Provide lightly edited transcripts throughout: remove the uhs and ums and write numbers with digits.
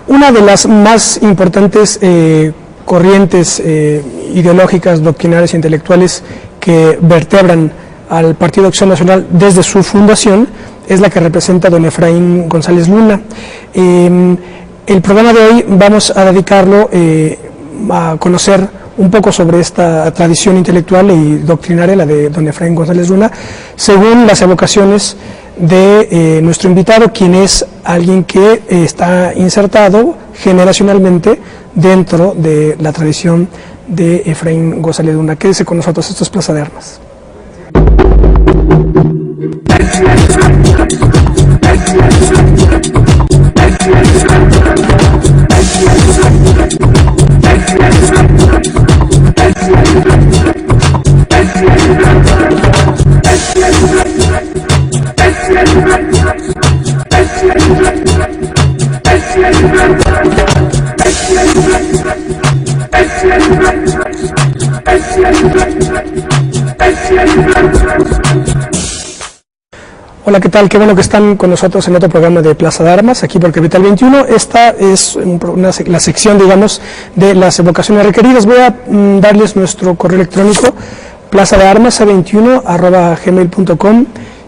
Una de las más importantes corrientes ideológicas, doctrinarias e intelectuales que vertebran al Partido Acción Nacional desde su fundación es la que representa don Efraín González Luna. El programa de hoy vamos a dedicarlo a conocer un poco sobre esta tradición intelectual y doctrinaria, la de don Efraín González Luna, según las evocaciones de nuestro invitado, quien es alguien que está insertado generacionalmente dentro de la tradición de Efraín González Luna. Quédese con nosotros, esto es Plaza de Armas. Hola, ¿qué tal? Qué bueno que están con nosotros en otro programa de Plaza de Armas, aquí por Capital 21. Esta es la sección, digamos, de las evocaciones requeridas. Voy a darles nuestro correo electrónico, plazadearmas@gmail.com,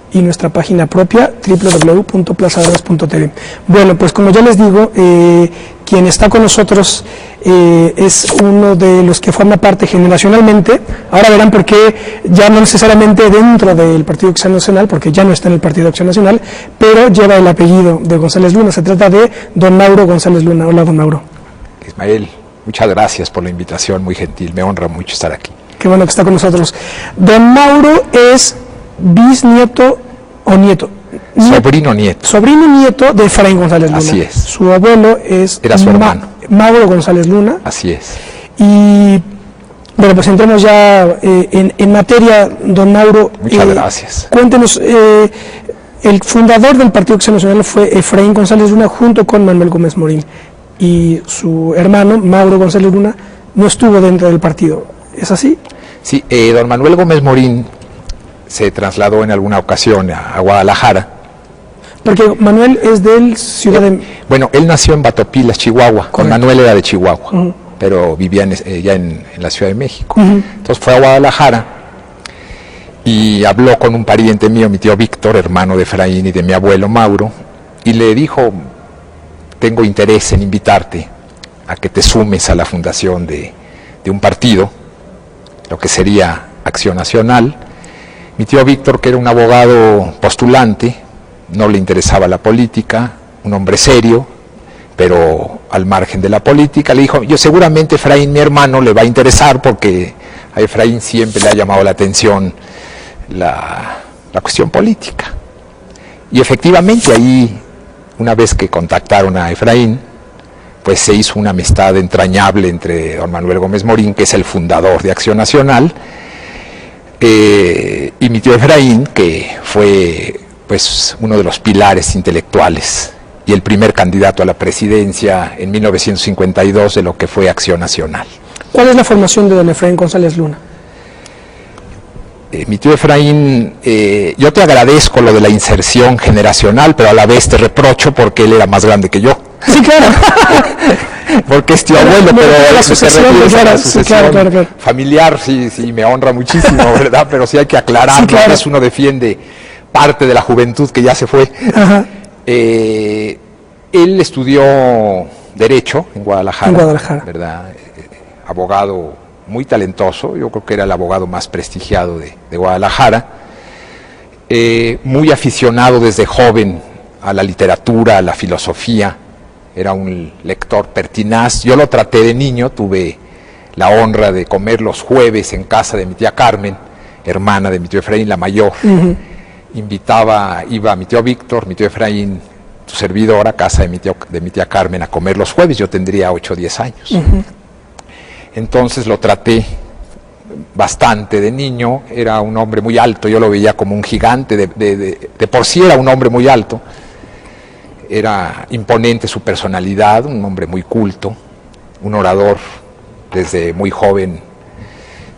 y nuestra página propia, www.plazadearmas.tv. Bueno, pues como ya les digo, quien está con nosotros es uno de los que forma parte generacionalmente. Ahora verán por qué, ya no necesariamente dentro del Partido Acción Nacional, porque ya no está en el Partido Acción Nacional, pero lleva el apellido de González Luna. Se trata de don Mauro González Luna. Hola, don Mauro. Ismael, muchas gracias por la invitación, muy gentil, me honra mucho estar aquí. Qué bueno que está con nosotros. Don Mauro es bisnieto o nieto. Sobrino nieto. Sobrino nieto de Efraín González Luna. Así es. Su abuelo era su hermano. Mauro González Luna. Así es. Y bueno, pues entremos ya en materia, don Mauro. Muchas gracias. Cuéntenos, el fundador del Partido Acción Nacional fue Efraín González Luna junto con Manuel Gómez Morín. Y su hermano, Mauro González Luna, no estuvo dentro del partido. ¿Es así? Sí, don Manuel Gómez Morín se trasladó en alguna ocasión a Guadalajara. Porque Manuel es del Ciudad de... Bueno, él nació en Batopilas, Chihuahua. Con Manuel era de Chihuahua, pero vivía ya en la Ciudad de México. Entonces fue a Guadalajara y habló con un pariente mío, mi tío Víctor, hermano de Efraín y de mi abuelo Mauro, y le dijo: tengo interés en invitarte a que te sumes a la fundación de un partido, lo que sería Acción Nacional. Mi tío Víctor, que era un abogado postulante, no le interesaba la política, un hombre serio, pero al margen de la política, le dijo: yo seguramente Efraín, mi hermano, le va a interesar, porque a Efraín siempre le ha llamado la atención la cuestión política. Y efectivamente ahí, una vez que contactaron a Efraín, pues se hizo una amistad entrañable entre don Manuel Gómez Morín, que es el fundador de Acción Nacional, y mi tío Efraín, que fue pues uno de los pilares intelectuales y el primer candidato a la presidencia en 1952 de lo que fue Acción Nacional. ¿Cuál es la formación de don Efraín González Luna? Mi tío Efraín, yo te agradezco lo de la inserción generacional, pero a la vez te reprocho porque él era más grande que yo. Sí, claro. Porque es tío abuelo, pero la sucesión, la sucesión familiar, sí, me honra muchísimo, ¿verdad? Pero sí hay que aclarar, sí, claro. ¿no? Uno defiende parte de la juventud que ya se fue. Él estudió Derecho en Guadalajara, ¿verdad? Abogado muy talentoso, yo creo que era el abogado más prestigiado de Guadalajara, muy aficionado desde joven a la literatura, a la filosofía, era un lector pertinaz. Yo lo traté de niño, tuve la honra de comer los jueves en casa de mi tía Carmen, hermana de mi tío Efraín, la mayor. Iba mi tío Víctor, mi tío Efraín, su servidor, a casa de mi tía Carmen a comer los jueves. Yo tendría 8 o 10 años. Entonces lo traté bastante de niño. Era un hombre muy alto, yo lo veía como un gigante, de por sí era un hombre muy alto. Era imponente su personalidad, un hombre muy culto, un orador desde muy joven,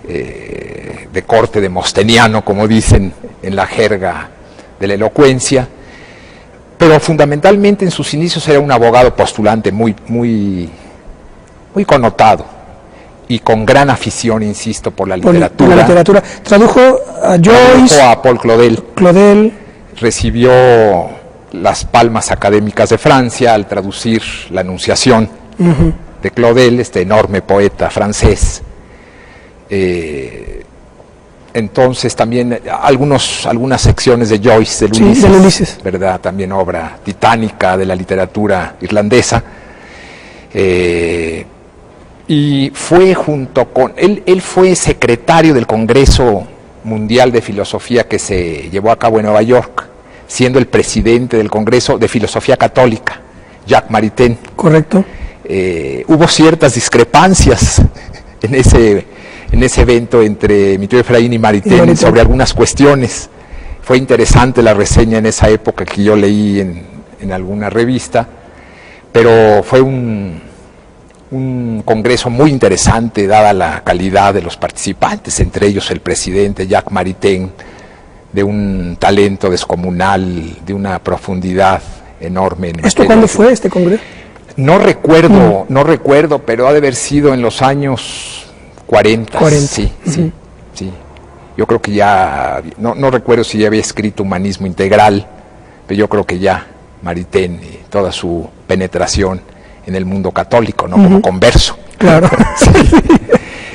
de corte demosteniano, como dicen en la jerga de la elocuencia. pero fundamentalmente en sus inicios era un abogado postulante muy connotado y con gran afición, insisto, por la literatura. Por la literatura. Tradujo a Joyce. Tradujo a Paul Claudel. Claudel. Recibió las palmas académicas de Francia al traducir La Anunciación de Claudel, este enorme poeta francés. Entonces también algunas secciones de Joyce, del Ulises, del Ulises, ¿verdad? También obra titánica de la literatura irlandesa. Y fue junto con... Él fue secretario del Congreso Mundial de Filosofía que se llevó a cabo en Nueva York, siendo el presidente del Congreso de Filosofía Católica, Jacques Maritain. Correcto. Hubo ciertas discrepancias en ese evento entre mi tío Efraín y Maritain sobre algunas cuestiones. Fue interesante la reseña en esa época que yo leí en alguna revista, pero fue un congreso muy interesante dada la calidad de los participantes, entre ellos el presidente Jacques Maritain, de un talento descomunal, de una profundidad enorme. ¿Esto cuándo fue, este congreso? No recuerdo, pero ha de haber sido en los años 40. Sí. Yo creo que ya, no recuerdo si ya había escrito Humanismo Integral, pero yo creo que ya Maritain y toda su penetración en el mundo católico, ¿no? Como converso. Claro. Sí.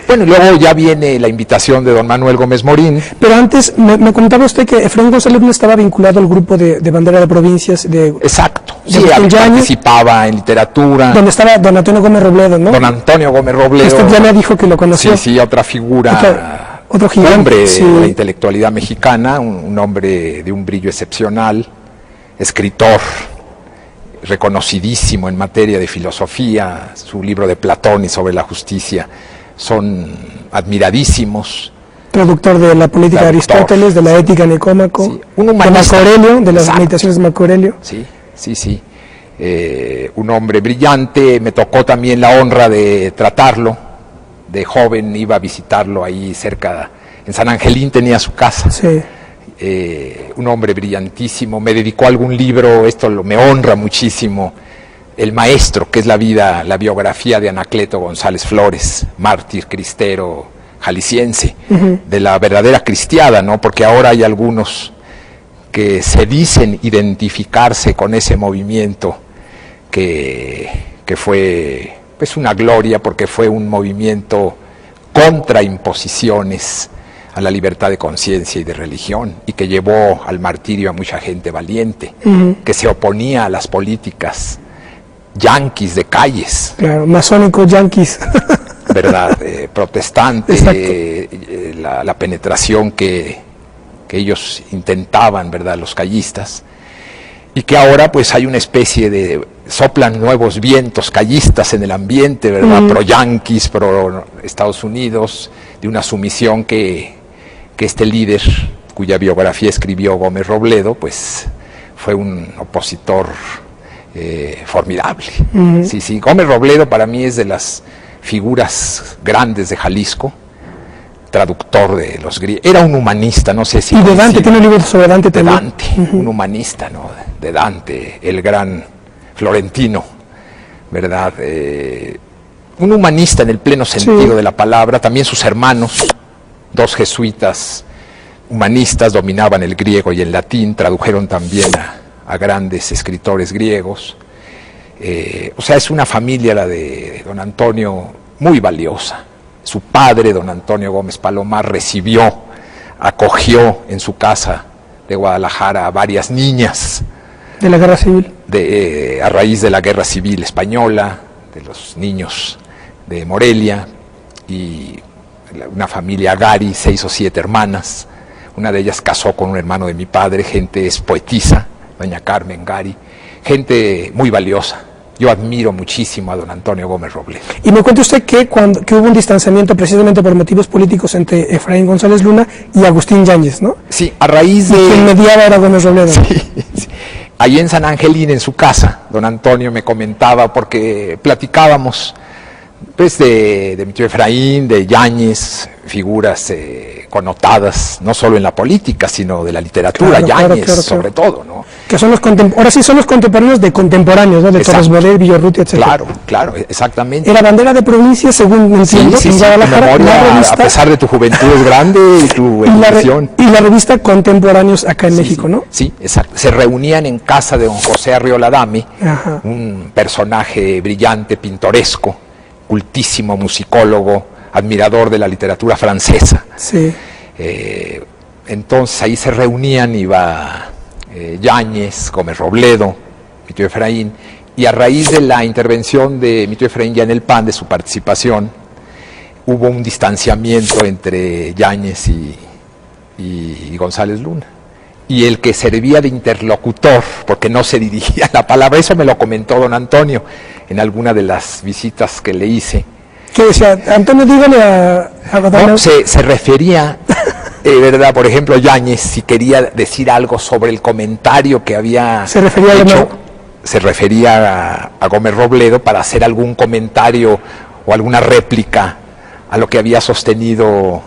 Bueno, y luego ya viene la invitación de don Manuel Gómez Morín. Pero antes, me comentaba usted que Efraín González Luna estaba vinculado al grupo de Bandera de Provincias. Exacto. Sí, participaba en literatura. Donde estaba don Antonio Gómez Robledo, ¿no? Don Antonio Gómez Robledo. Usted ya me dijo que lo conoció. Sí, otra figura. Otro gigante. Hombre de la intelectualidad mexicana, un hombre de un brillo excepcional, escritor reconocidísimo en materia de filosofía. Su libro de Platón y sobre la justicia son admiradísimos. Traductor de la política de Aristóteles, de la ética Nicómaco, sí, un humanista, de Marco Aurelio, de las meditaciones de Marco Aurelio. Sí. Un hombre brillante. Me tocó también la honra de tratarlo. De joven iba a visitarlo ahí cerca, en San Angelín tenía su casa. Sí. Un hombre brillantísimo. Me dedicó algún libro, esto me honra muchísimo. El Maestro, que es la biografía de Anacleto González Flores, mártir cristero jalisciense, de la verdadera cristiada, ¿no? Porque ahora hay algunos que se dicen identificarse con ese movimiento que fue pues una gloria, porque fue un movimiento contra imposiciones a la libertad de conciencia y de religión, y que llevó al martirio a mucha gente valiente, que se oponía a las políticas yanquis de calles. Claro, masónicos yanquis. ¿Verdad? Protestantes, la penetración que ellos intentaban, ¿verdad? Los callistas. Y que ahora pues hay una especie de... soplan nuevos vientos callistas en el ambiente, ¿verdad? Pro yanquis, pro Estados Unidos, de una sumisión que este líder, cuya biografía escribió Gómez Robledo, pues fue un opositor formidable. Sí. Gómez Robledo para mí es de las figuras grandes de Jalisco, traductor de los griegos. Era un humanista, no sé si... Y de Dante, tiene un libro sobre Dante también. De Dante, un humanista, ¿no? De Dante, el gran florentino, ¿verdad? Un humanista en el pleno sentido de la palabra. También sus hermanos, dos jesuitas humanistas, dominaban el griego y el latín, tradujeron también a grandes escritores griegos. O sea, es una familia, la de don Antonio, muy valiosa. Su padre, don Antonio Gómez Palomar, acogió en su casa de Guadalajara a varias niñas. ¿De la guerra civil? A raíz de la guerra civil española, de los niños de Morelia, y una familia Gari, 6 o 7 hermanas. Una de ellas casó con un hermano de mi padre, gente es poetisa, doña Carmen Gari, gente muy valiosa. Yo admiro muchísimo a don Antonio Gómez Robledo. Y me cuenta usted que hubo un distanciamiento precisamente por motivos políticos entre Efraín González Luna y Agustín Yáñez, ¿no? Sí, a raíz de... quien mediaba era Gómez Robledo. Sí. Ahí en San Angelín, en su casa, don Antonio me comentaba, porque platicábamos pues de mi tío Efraín, de Yáñez, figuras connotadas no solo en la política, sino de la literatura, Yáñez sobre todo, ¿no? Que son ahora sí son los contemporáneos de contemporáneos, ¿no? De Torres Bodet, Villarrutia, etc. Claro, exactamente. Era bandera de provincia, según entiendo, en Guadalajara. Memoria, a pesar de tu juventud es grande y tu evolución. Y la revista Contemporáneos acá en México, ¿no? Sí, exacto. Se reunían en casa de don José Arriola Adame, un personaje brillante, pintoresco, cultísimo musicólogo, admirador de la literatura francesa. Sí. Entonces ahí se reunían, iba Yáñez, Gómez Robledo, mi tío Efraín, y a raíz de la intervención de mi tío Efraín ya en el PAN, de su participación, hubo un distanciamiento entre Yáñez y González Luna. Y el que servía de interlocutor, porque no se dirigía la palabra, eso me lo comentó don Antonio en alguna de las visitas que le hice. ¿Qué decía? Antonio, dígale a no, se refería, ¿verdad? Por ejemplo, Yáñez, si quería decir algo sobre el comentario que había hecho, se refería a Gómez Robledo para hacer algún comentario o alguna réplica a lo que había sostenido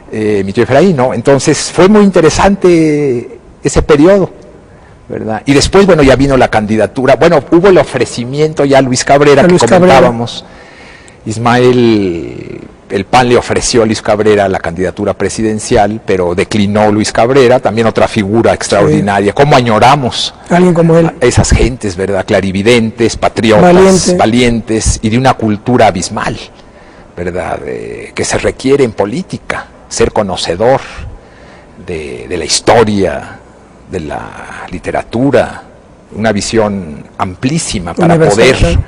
mi tío Efraín, ¿no? Entonces fue muy interesante ese periodo, ¿verdad? Y después, bueno, ya vino la candidatura, bueno, hubo el ofrecimiento ya a Luis Cabrera, que comentábamos. Ismael, el PAN le ofreció a Luis Cabrera la candidatura presidencial, pero declinó Luis Cabrera, también otra figura extraordinaria. ¿Cómo añoramos alguien como él? A esas gentes, ¿verdad? Clarividentes, patriotas, valientes y de una cultura abismal, ¿verdad? Que se requiere en política, ser conocedor de la historia, de la literatura, una visión amplísima para poder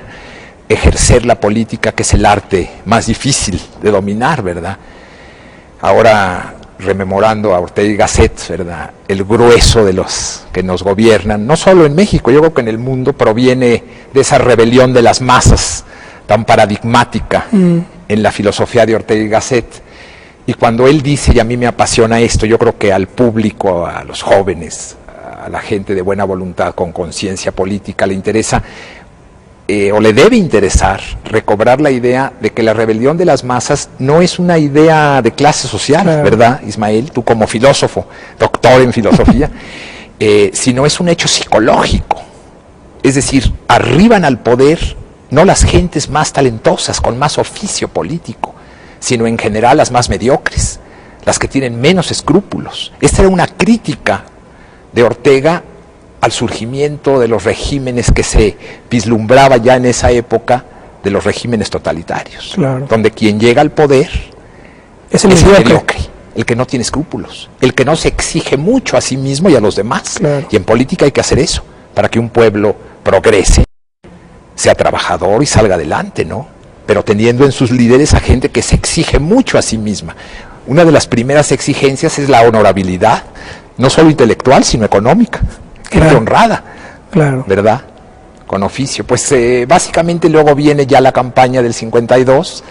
ejercer la política, que es el arte más difícil de dominar, ¿verdad? Ahora, rememorando a Ortega y Gasset, ¿verdad? El grueso de los que nos gobiernan, no solo en México, yo creo que en el mundo, proviene de esa rebelión de las masas tan paradigmática en la filosofía de Ortega y Gasset. Y cuando él dice, y a mí me apasiona esto, yo creo que al público, a los jóvenes, a la gente de buena voluntad, con conciencia política, le interesa o le debe interesar recobrar la idea de que la rebelión de las masas no es una idea de clase social, ¿verdad, Ismael? Tú como filósofo, doctor en filosofía, sino es un hecho psicológico. Es decir, arriban al poder no las gentes más talentosas, con más oficio político, sino en general las más mediocres, las que tienen menos escrúpulos. Esta era una crítica de Ortega al surgimiento de los regímenes que se vislumbraba ya en esa época, de los regímenes totalitarios, donde quien llega al poder es el mediocre, el que no tiene escrúpulos, el que no se exige mucho a sí mismo y a los demás. Y en política hay que hacer eso, para que un pueblo progrese, sea trabajador y salga adelante, ¿no? Pero teniendo en sus líderes a gente que se exige mucho a sí misma. Una de las primeras exigencias es la honorabilidad, no solo intelectual, sino económica. Gente honrada, ¿verdad? Con oficio. Pues básicamente luego viene ya la campaña del 52.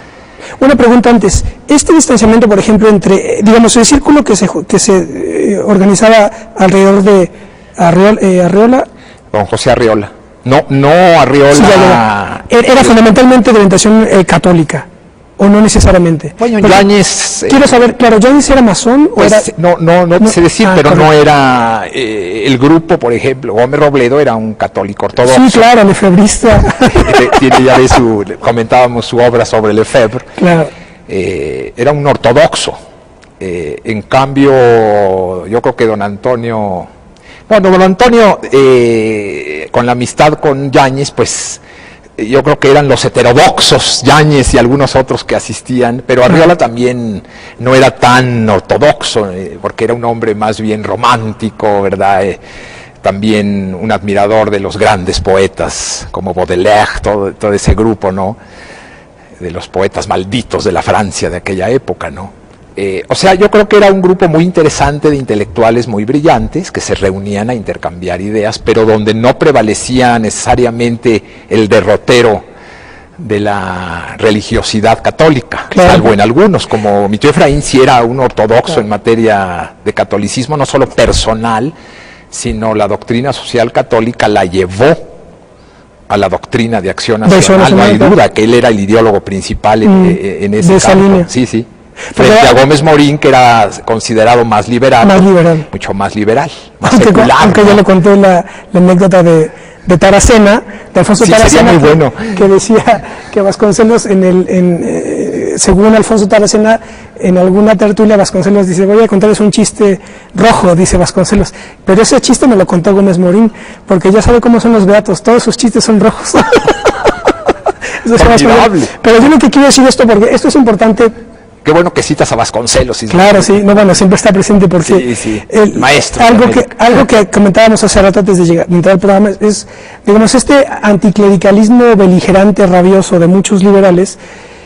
Una pregunta antes. Este distanciamiento, por ejemplo, entre, digamos, el círculo que se organizaba alrededor de Arriola. Don José Arriola. No Arriola. Sí, era fundamentalmente de orientación católica. ¿O no necesariamente? Bueno, Yáñez... quiero saber, claro, ¿Yáñez era masón? Pues o era... No sé decir, pero no era... el grupo, por ejemplo, Gómez Robledo era un católico ortodoxo. Sí, claro, lefebrista. Tiene ya comentábamos su obra sobre Lefebvre. Claro. Era un ortodoxo. En cambio, yo creo que don Antonio... Bueno, don Antonio, con la amistad con Yáñez, pues... Yo creo que eran los heterodoxos, Yáñez y algunos otros que asistían, pero Arriola también no era tan ortodoxo, porque era un hombre más bien romántico, ¿verdad? También un admirador de los grandes poetas, como Baudelaire, todo ese grupo, ¿no? De los poetas malditos de la Francia de aquella época, ¿no? O sea, yo creo que era un grupo muy interesante de intelectuales muy brillantes que se reunían a intercambiar ideas, pero donde no prevalecía necesariamente el derrotero de la religiosidad católica, salvo en algunos, como mi tío Efraín sí era un ortodoxo en materia de catolicismo, no solo personal, sino la doctrina social católica la llevó a la doctrina de acción nacional. No hay duda que él era el ideólogo principal en ese campo. Sí. Frente a Gómez Morín, que era considerado más liberal. Mucho más liberal, más secular. Aunque yo le conté la anécdota de Taracena, de Alfonso Taracena, muy bueno. que decía que Vasconcelos, según Alfonso Taracena, en alguna tertulia Vasconcelos dice, voy a contarles un chiste rojo, dice Vasconcelos, pero ese chiste me lo contó Gómez Morín, porque ya sabe cómo son los beatos, todos sus chistes son rojos. Pero yo lo que quiero decir esto, porque esto es importante. Qué bueno que citas a Vasconcelos. Claro, sí, no, bueno, siempre está presente porque el maestro. Algo que comentábamos hace rato antes de entrar al programa es, digamos, este anticlericalismo beligerante, rabioso de muchos liberales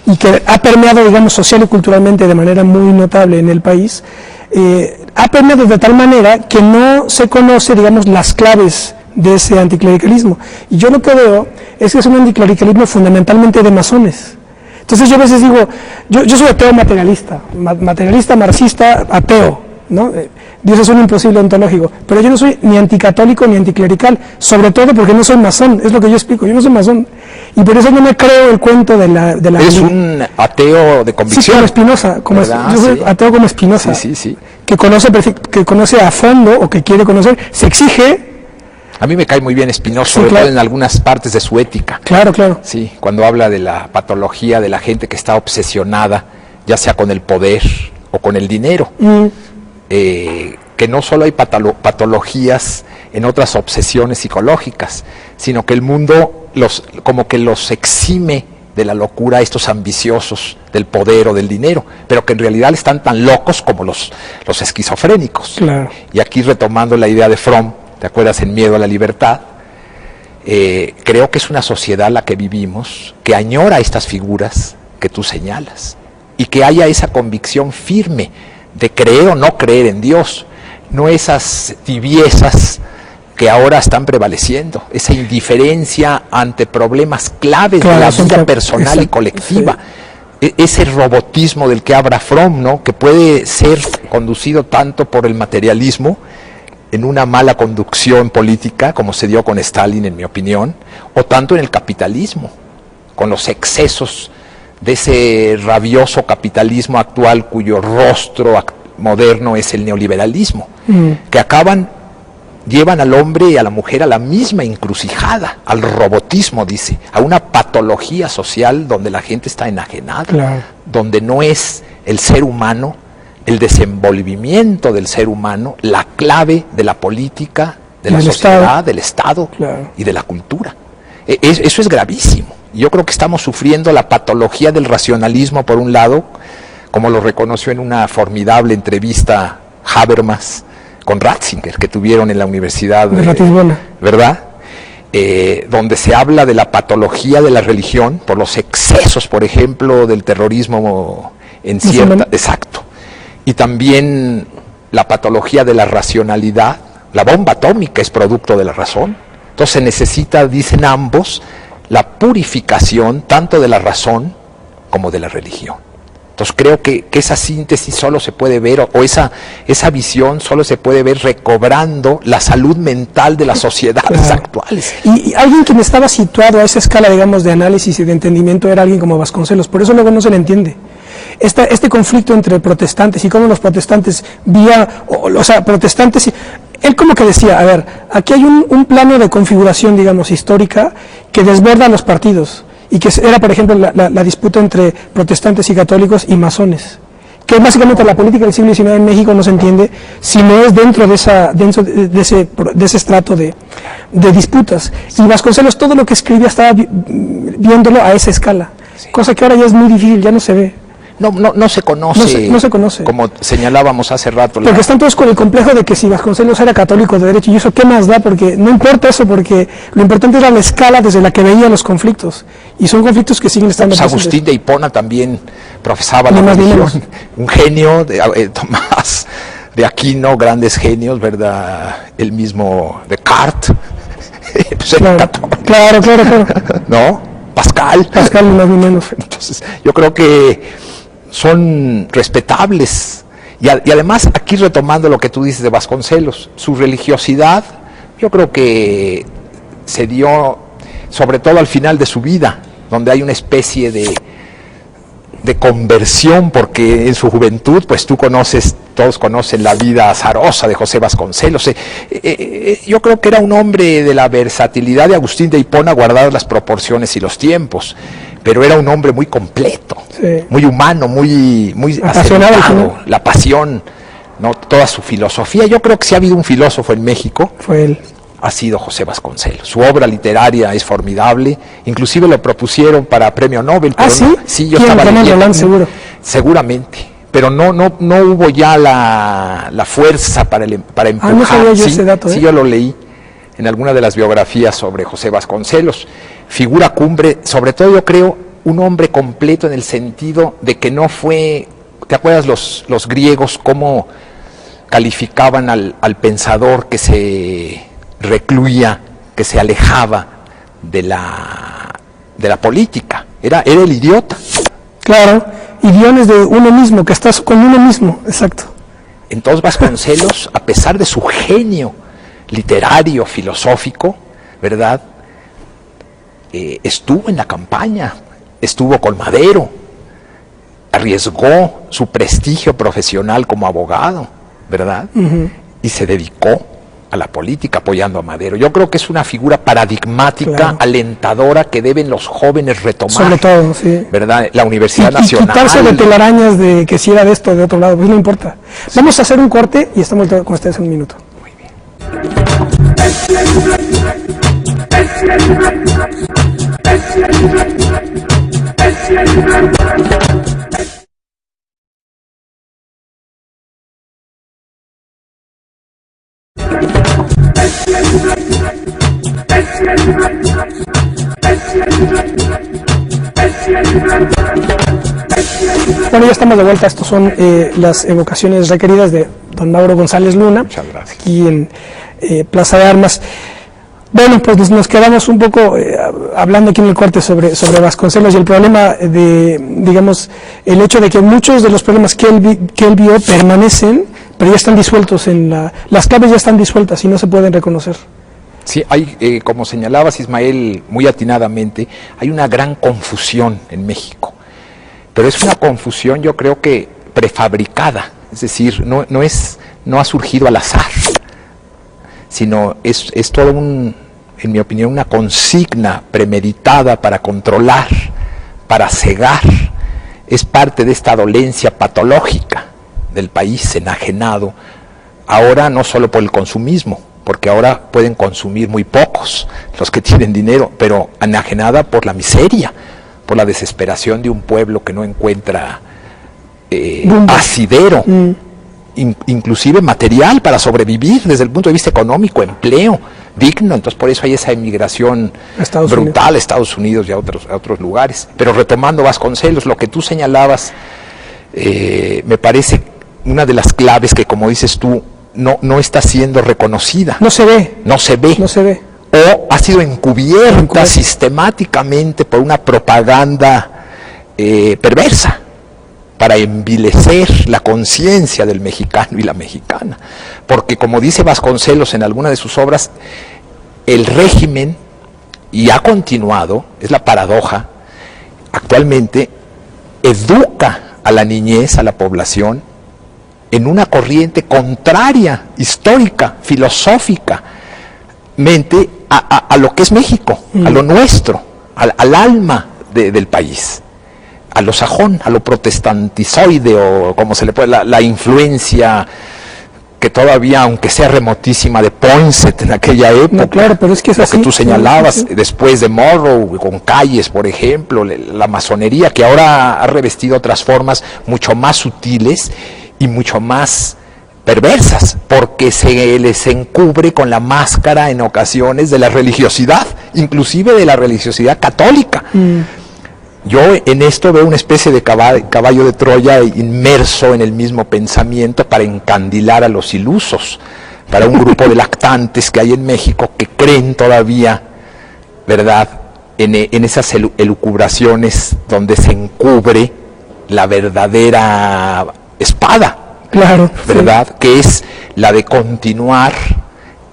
y que ha permeado, digamos, social y culturalmente de manera muy notable en el país, ha permeado de tal manera que no se conoce, digamos, las claves de ese anticlericalismo. Y yo lo que veo es que es un anticlericalismo fundamentalmente de masones. Entonces yo a veces digo, yo soy ateo materialista, marxista, ateo, ¿no? Dios es un imposible ontológico, pero yo no soy ni anticatólico ni anticlerical, sobre todo porque no soy masón, es lo que yo explico, yo no soy masón, y por eso no me creo el cuento de la ¿Eres un ateo de convicción? Sí, como Spinoza, yo soy ateo como Spinoza, que conoce a fondo, o que quiere conocer, se exige. A mí me cae muy bien Spinoza, sobre todo en algunas partes de su ética. Claro. Sí, cuando habla de la patología de la gente que está obsesionada, ya sea con el poder o con el dinero. Que no solo hay patologías en otras obsesiones psicológicas, sino que el mundo como que los exime de la locura a estos ambiciosos del poder o del dinero, pero que en realidad están tan locos como los esquizofrénicos. Claro. Y aquí retomando la idea de Fromm, ¿te acuerdas? En Miedo a la Libertad. Creo que es una sociedad la que vivimos que añora estas figuras que tú señalas y que haya esa convicción firme de creer o no creer en Dios, no esas tibiezas que ahora están prevaleciendo, esa indiferencia ante problemas claves de la vida personal y colectiva, ese robotismo del que habla Fromm, ¿no? Que puede ser conducido tanto por el materialismo en una mala conducción política, como se dio con Stalin, en mi opinión, o tanto en el capitalismo, con los excesos de ese rabioso capitalismo actual cuyo rostro moderno es el neoliberalismo, que llevan al hombre y a la mujer a la misma encrucijada, al robotismo, dice, a una patología social donde la gente está enajenada, donde no es el ser humano, el desenvolvimiento del ser humano, la clave de la política, de la sociedad, del Estado y de la cultura. Eso es gravísimo. Yo creo que estamos sufriendo la patología del racionalismo por un lado, como lo reconoció en una formidable entrevista Habermas con Ratzinger que tuvieron en la Universidad de Ratisbona, ¿verdad? Donde se habla de la patología de la religión por los excesos, por ejemplo, del terrorismo en cierta... Exacto. Y también la patología de la racionalidad. La bomba atómica es producto de la razón. Entonces se necesita, dicen ambos, la purificación tanto de la razón como de la religión. Entonces creo que esa síntesis solo se puede ver, o esa visión solo se puede ver recobrando la salud mental de las sociedades actuales. Y alguien que me estaba situado a esa escala, digamos, de análisis y de entendimiento era alguien como Vasconcelos, por eso luego no se le entiende. Este conflicto entre protestantes y cómo los protestantes protestantes, él como que decía, a ver, aquí hay un plano de configuración, digamos, histórica que desborda los partidos y que era, por ejemplo, la disputa entre protestantes y católicos y masones, que básicamente la política del siglo XIX en México no se entiende si no es dentro de ese estrato de disputas. Y Vasconcelos todo lo que escribía estaba viéndolo a esa escala, cosa que ahora ya es muy difícil, ya no se ve. No se conoce, no se conoce, como señalábamos hace rato. Porque están todos con el complejo de que si Vasconcelos era católico de derecho, y eso qué más da, porque no importa eso, porque lo importante era la escala desde la que veían los conflictos, y son conflictos que siguen estando presentes. Agustín de Hipona también profesaba la religión, un genio, Tomás de Aquino, grandes genios, ¿verdad? El mismo Descartes, pues claro. ¿No? Pascal, ni más ni menos. Entonces, yo creo que son respetables. Y además, aquí retomando lo que tú dices de Vasconcelos, su religiosidad, yo creo que se dio sobre todo al final de su vida, donde hay una especie de de conversión, porque en su juventud, pues todos conocen la vida azarosa de José Vasconcelos. Yo creo que era un hombre de la versatilidad de Agustín de Hipona, guardadas las proporciones y los tiempos, pero era un hombre muy completo, sí, muy humano, muy apasionado, la pasión, ¿no? Toda su filosofía. Yo creo que si ha habido un filósofo en México, fue él. Ha sido José Vasconcelos. Su obra literaria es formidable, inclusive lo propusieron para premio Nobel. Pero ¿sí? Sí, yo estaba leyendo, seguro. Seguramente, pero no hubo ya la fuerza para empujar. No sabía yo ese dato, Sí, yo lo leí en alguna de las biografías sobre José Vasconcelos. Figura cumbre, sobre todo yo creo, un hombre completo en el sentido de que no fue, ¿te acuerdas los griegos cómo calificaban al pensador que se recluía, que se alejaba de la política? Era el idiota. Claro, idiones de uno mismo, que estás con uno mismo, exacto. Entonces Vasconcelos, a pesar de su genio literario, filosófico, ¿verdad? Estuvo en la campaña, estuvo con Madero, arriesgó su prestigio profesional como abogado, ¿verdad? Uh-huh. Y se dedicó a la política apoyando a Madero. Yo creo que es una figura paradigmática, claro, alentadora, que deben los jóvenes retomar. Sobre todo, sí. ¿Verdad? La Universidad Nacional. Y quitarse de telarañas de que si era de esto o de otro lado, pues no importa. Sí. Vamos a hacer un corte y estamos con ustedes en un minuto. Muy bien. Bueno, ya estamos de vuelta. Estos son las evocaciones requeridas de don Mauro González Luna, aquí en Plaza de Armas. Bueno, pues nos quedamos un poco hablando aquí en el corte sobre Vasconcelos y el problema de, digamos, el hecho de que muchos de los problemas que él vio permanecen, pero ya están disueltos las claves ya están disueltas y no se pueden reconocer. Sí, hay, como señalabas, Ismael, muy atinadamente, hay una gran confusión en México, pero es una confusión, yo creo que prefabricada, es decir, no ha surgido al azar, sino es todo en mi opinión, una consigna premeditada para controlar, para cegar. Es parte de esta dolencia patológica del país enajenado, ahora no solo por el consumismo, porque ahora pueden consumir muy pocos los que tienen dinero, pero enajenada por la miseria, por la desesperación de un pueblo que no encuentra asidero, inclusive material para sobrevivir desde el punto de vista económico, empleo digno. Entonces por eso hay esa emigración brutal a Estados Unidos y a otros lugares. Pero retomando Vasconcelos, lo que tú señalabas, me parece una de las claves que, como dices tú, no está siendo reconocida. No se ve. No se ve. No se ve. O ha sido encubierta sistemáticamente por una propaganda perversa para envilecer la conciencia del mexicano y la mexicana. Porque, como dice Vasconcelos en alguna de sus obras, el régimen, y ha continuado, es la paradoja, actualmente educa a la niñez, a la población, en una corriente contraria, histórica, filosóficamente, a lo que es México, a lo nuestro, al alma del país, a lo sajón, a lo protestantizoide, o como se le puede, la influencia que todavía, aunque sea remotísima, de Poinsett en aquella época. No, claro, pero es que es lo así, que tú señalabas, sí. Después de Monroe, con Calles, por ejemplo, la masonería, que ahora ha revestido otras formas mucho más sutiles y mucho más perversas, porque se les encubre con la máscara en ocasiones de la religiosidad, inclusive de la religiosidad católica. Yo en esto veo una especie de caballo de Troya inmerso en el mismo pensamiento para encandilar a los ilusos, para un grupo de lactantes que hay en México que creen todavía, ¿verdad?, en esas elucubraciones donde se encubre la verdadera espada, claro, ¿verdad?, sí, que es la de continuar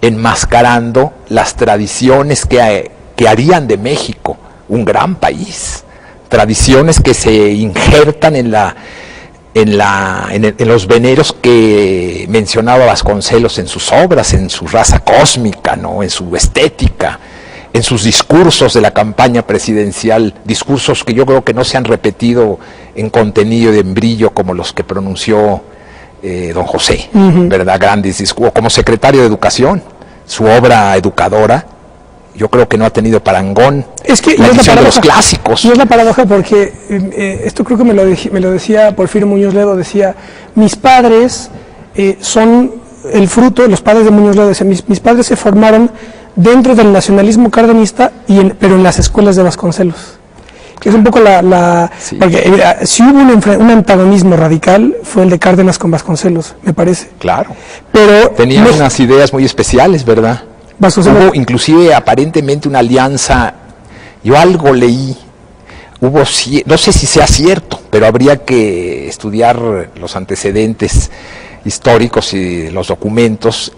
enmascarando las tradiciones que harían de México un gran país, tradiciones que se injertan en los veneros que mencionaba Vasconcelos en sus obras, en su raza cósmica, ¿no? En su estética, en sus discursos de la campaña presidencial, discursos que yo creo que no se han repetido en contenido y en brillo como los que pronunció don José, ¿verdad? Grandes discursos, como secretario de Educación, su obra educadora, yo creo que no ha tenido parangón. Es que la edición de los clásicos. Y es la paradoja porque esto creo que me lo decía Porfirio Muñoz Ledo, decía, mis padres son el fruto, los padres de Muñoz Ledo, decía, mis padres se formaron dentro del nacionalismo cardenista, pero en las escuelas de Vasconcelos. Que es un poco sí. Porque si hubo un antagonismo radical, fue el de Cárdenas con Vasconcelos, me parece. Claro. Pero tenían unas ideas muy especiales, ¿verdad? Hubo inclusive aparentemente una alianza, yo algo leí, no sé si sea cierto, pero habría que estudiar los antecedentes históricos y los documentos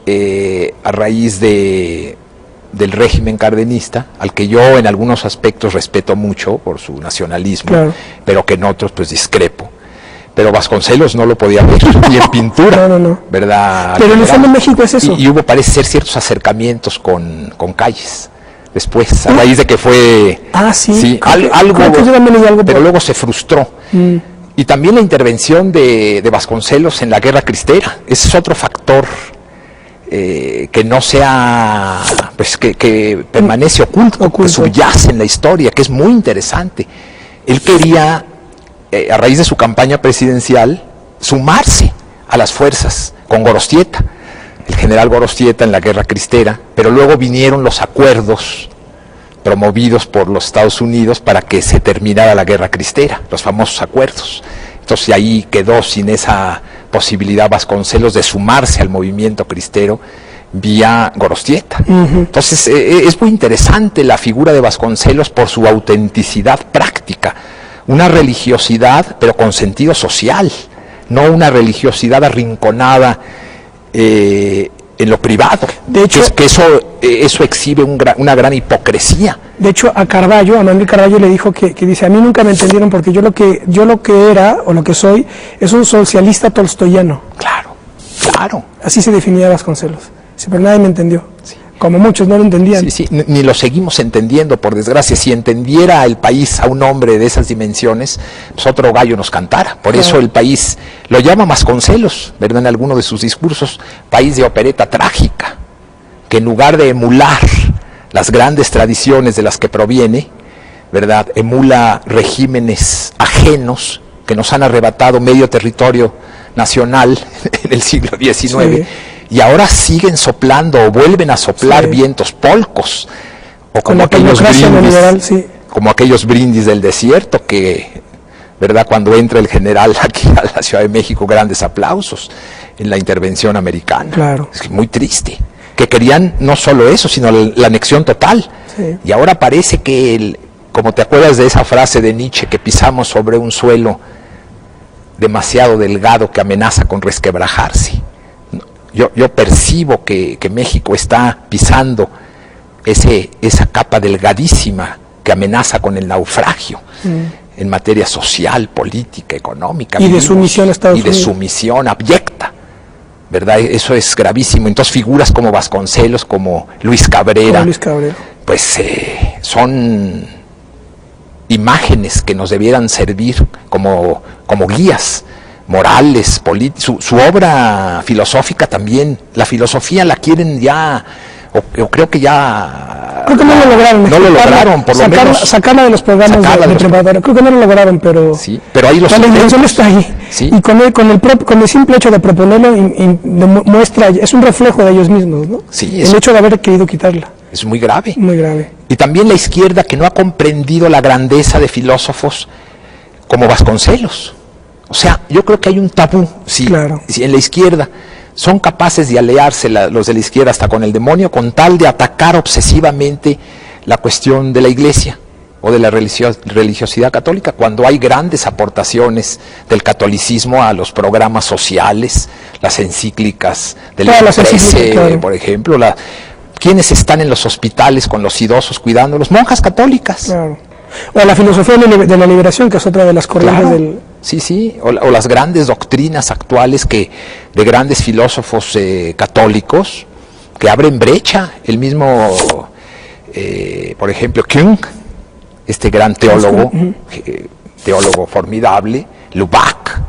a raíz del régimen cardenista, al que yo en algunos aspectos respeto mucho por su nacionalismo, claro, pero que en otros pues discrepo. Pero Vasconcelos no lo podía ver ni en pintura, no. ¿verdad? Pero en el fondo México es eso. Y hubo, parece ser, ciertos acercamientos con Calles, después, a raíz de que fue... sí, algo, pero luego se frustró. Y también la intervención de Vasconcelos en la Guerra Cristera, ese es otro factor que no sea, pues que permanece oculto, que subyace en la historia, que es muy interesante. Él quería, a raíz de su campaña presidencial, sumarse a las fuerzas con Gorostieta, el general Gorostieta en la Guerra Cristera, pero luego vinieron los acuerdos promovidos por los Estados Unidos para que se terminara la Guerra Cristera, los famosos acuerdos. Entonces ahí quedó sin esa posibilidad Vasconcelos de sumarse al movimiento cristero vía Gorostieta. Entonces es muy interesante la figura de Vasconcelos por su autenticidad práctica, una religiosidad pero con sentido social, no una religiosidad arrinconada en lo privado. De hecho, que eso exhibe una gran hipocresía. De hecho, a Manuel Carballo le dijo que dice, a mí nunca me entendieron porque yo lo que era o lo que soy es un socialista tolstoyano. Claro. Así se definía Vasconcelos. Sí, pero nadie me entendió. Sí. Como muchos no lo entendían. Sí, ni lo seguimos entendiendo, por desgracia. Si entendiera el país a un hombre de esas dimensiones, pues otro gallo nos cantara. Por eso el país lo llama Vasconcelos, ¿verdad? En alguno de sus discursos, país de opereta trágica, que en lugar de emular las grandes tradiciones de las que proviene, ¿verdad?, emula regímenes ajenos que nos han arrebatado medio territorio nacional en el siglo XIX. Sí. Y ahora siguen soplando o vuelven a soplar vientos polcos, o como aquellos brindis del desierto que, ¿verdad?, cuando entra el general aquí a la Ciudad de México, grandes aplausos en la intervención americana. Claro. Es muy triste, que querían no solo eso, sino la anexión total. Sí. Y ahora parece que, como te acuerdas de esa frase de Nietzsche, que pisamos sobre un suelo demasiado delgado que amenaza con resquebrajarse. Yo percibo que México está pisando esa capa delgadísima que amenaza con el naufragio en materia social, política, económica. Y de sumisión a Estados Unidos. Y de sumisión abyecta, ¿verdad? Eso es gravísimo. Entonces figuras como Vasconcelos, como Luis Cabrera, pues son imágenes que nos debieran servir como guías morales, su obra filosófica también. La filosofía la quieren ya, o creo que ya... Creo que no lo lograron. No lo lograron, por lo menos. Sacarla de los programas de privadora. Creo que no lo lograron, pero... Sí, pero ahí la intención está ahí. Sí. Y con el simple hecho de proponerlo, muestra, es un reflejo de ellos mismos, ¿no? Sí, el hecho de haber querido quitarla. Es muy grave. Muy grave. Y también la izquierda, que no ha comprendido la grandeza de filósofos como Vasconcelos. O sea, yo creo que hay un tabú, claro. Si en la izquierda son capaces de aliarse los de la izquierda hasta con el demonio, con tal de atacar obsesivamente la cuestión de la Iglesia o de la religiosidad católica, cuando hay grandes aportaciones del catolicismo a los programas sociales, las encíclicas del León XIII, claro, por ejemplo, ¿quiénes están en los hospitales con los idosos cuidándolos? Monjas católicas. Claro. O la filosofía de la liberación, que es otra de las corrientes Claro. del... Sí, o las grandes doctrinas actuales de grandes filósofos católicos que abren brecha. El mismo, por ejemplo, Kuhn, este gran teólogo, teólogo formidable, Lubac,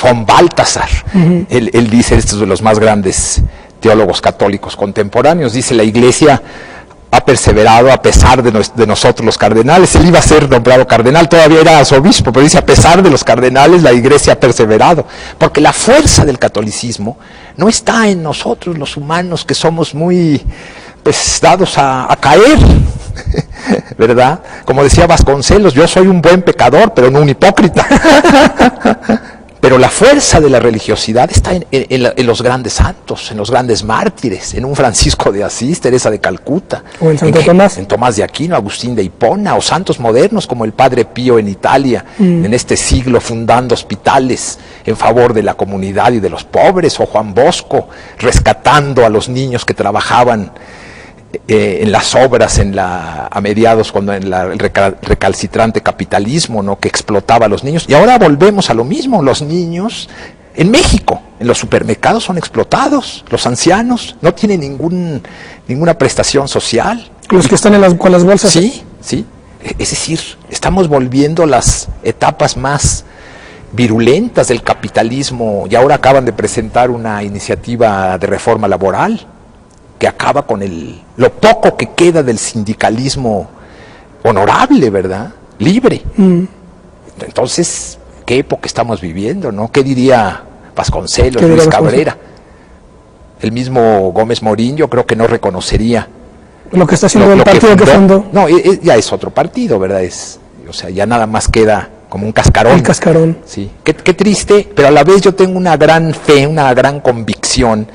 von Balthasar, él dice, estos de los más grandes teólogos católicos contemporáneos, dice: la Iglesia ha perseverado a pesar de nosotros los cardenales. Él iba a ser nombrado cardenal, todavía era arzobispo, pero dice: a pesar de los cardenales, la Iglesia ha perseverado, porque la fuerza del catolicismo no está en nosotros los humanos, que somos muy dados a caer, ¿verdad? Como decía Vasconcelos: yo soy un buen pecador, pero no un hipócrita. Pero la fuerza de la religiosidad está en los grandes santos, en los grandes mártires, en un Francisco de Asís, Teresa de Calcuta, o en Santo Tomás, en Tomás de Aquino, Agustín de Hipona, o santos modernos como el Padre Pío en Italia, en este siglo fundando hospitales en favor de la comunidad y de los pobres, o Juan Bosco rescatando a los niños que trabajaban en las obras a mediados, cuando en el recalcitrante capitalismo, ¿no?, que explotaba a los niños. Y ahora volvemos a lo mismo. Los niños en México, en los supermercados, son explotados. Los ancianos no tienen ninguna prestación social. Los que están con las bolsas. Sí. Es decir, estamos volviendo las etapas más virulentas del capitalismo, y ahora acaban de presentar una iniciativa de reforma laboral que acaba con lo poco que queda del sindicalismo honorable, ¿verdad? Libre. Entonces, ¿qué época estamos viviendo, no? ¿Qué diría Vasconcelos, Luis Cabrera? El mismo Gómez Morín, yo creo que no reconocería lo que está haciendo el partido que fundó. No, ya es otro partido, ¿verdad? O sea, ya nada más queda como un cascarón. El cascarón. Sí, qué triste, pero a la vez yo tengo una gran fe, una gran convicción.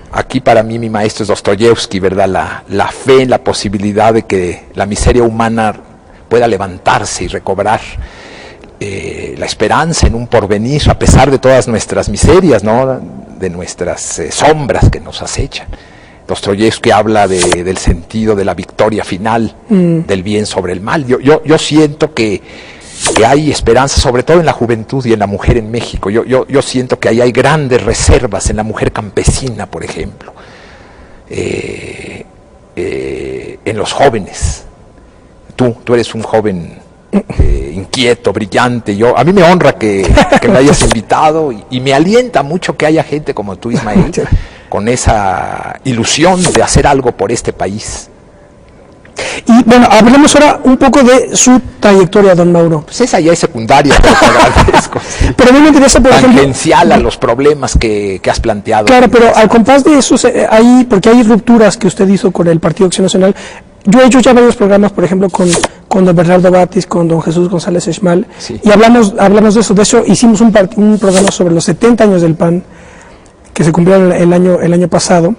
Aquí para mí mi maestro es Dostoyevsky, ¿verdad? La fe en la posibilidad de que la miseria humana pueda levantarse y recobrar la esperanza en un porvenir, a pesar de todas nuestras miserias, ¿no?, de nuestras sombras que nos acechan. Dostoyevsky habla del sentido de la victoria final, del bien sobre el mal. Yo siento que hay esperanza, sobre todo en la juventud y en la mujer en México. Yo siento que ahí hay grandes reservas en la mujer campesina, por ejemplo, en los jóvenes. Tú eres un joven inquieto, brillante. A mí me honra que me hayas invitado, y me alienta mucho que haya gente como tú, Ismael, con esa ilusión de hacer algo por este país. Y bueno, hablemos ahora un poco de su trayectoria, don Mauro. Pues esa ya es secundaria, pero te agradezco. Sí. Pero a mí me interesa, por ejemplo, tangencial a los problemas que has planteado. Claro, pero al compás de eso, porque hay rupturas que usted hizo con el Partido Acción Nacional. Yo he hecho ya varios programas, por ejemplo, con don Bernardo Batis, con don Jesús González Esmal, sí, y hablamos de eso. De hecho, hicimos un programa sobre los 70 años del PAN, que se cumplieron el año pasado.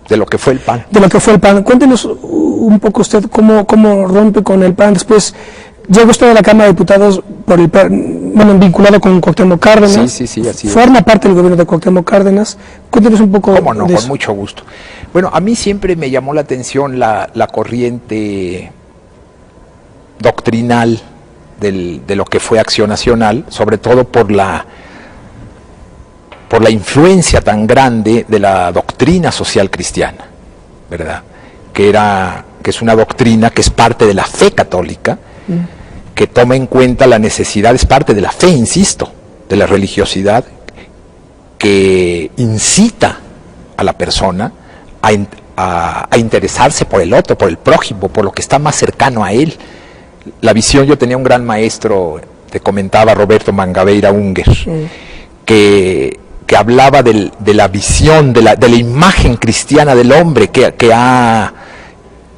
De lo que fue el PAN. De lo que fue el PAN. Cuéntenos un poco usted cómo rompe con el PAN. Después llegó usted a la Cámara de Diputados por el PAN, vinculado con Cuauhtémoc Cárdenas. Sí, así es. Forma parte del gobierno de Cuauhtémoc Cárdenas. Cuéntenos un poco. ¿Cómo no? De con eso. Mucho gusto. Bueno, a mí siempre me llamó la atención la corriente doctrinal de lo que fue Acción Nacional, sobre todo por la influencia tan grande de la doctrina social cristiana, ¿verdad? Que es una doctrina que es parte de la fe católica, que toma en cuenta la necesidad, es parte de la fe, insisto, de la religiosidad, que incita a la persona a interesarse por el otro, por el prójimo, por lo que está más cercano a él. La visión, yo tenía un gran maestro, te comentaba, Roberto Mangabeira Unger, que hablaba de la visión, de la imagen cristiana del hombre, que ha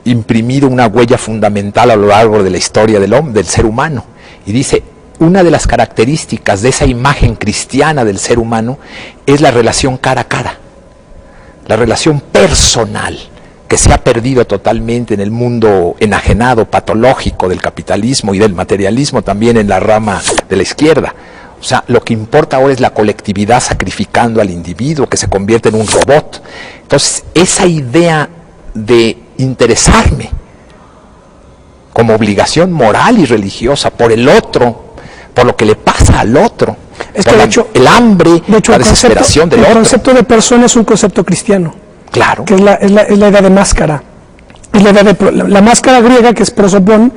imprimido una huella fundamental a lo largo de la historia del ser humano. Y dice, una de las características de esa imagen cristiana del ser humano es la relación cara a cara, la relación personal, que se ha perdido totalmente en el mundo enajenado, patológico del capitalismo y del materialismo, también en la rama de la izquierda. O sea, lo que importa ahora es la colectividad sacrificando al individuo, que se convierte en un robot. Entonces, esa idea de interesarme como obligación moral y religiosa por el otro, por lo que le pasa al otro, es que de hecho, el hambre, la desesperación del otro. El concepto de persona es un concepto cristiano. Claro. Que es la idea de máscara. Es la idea de la máscara griega, que es prosopon.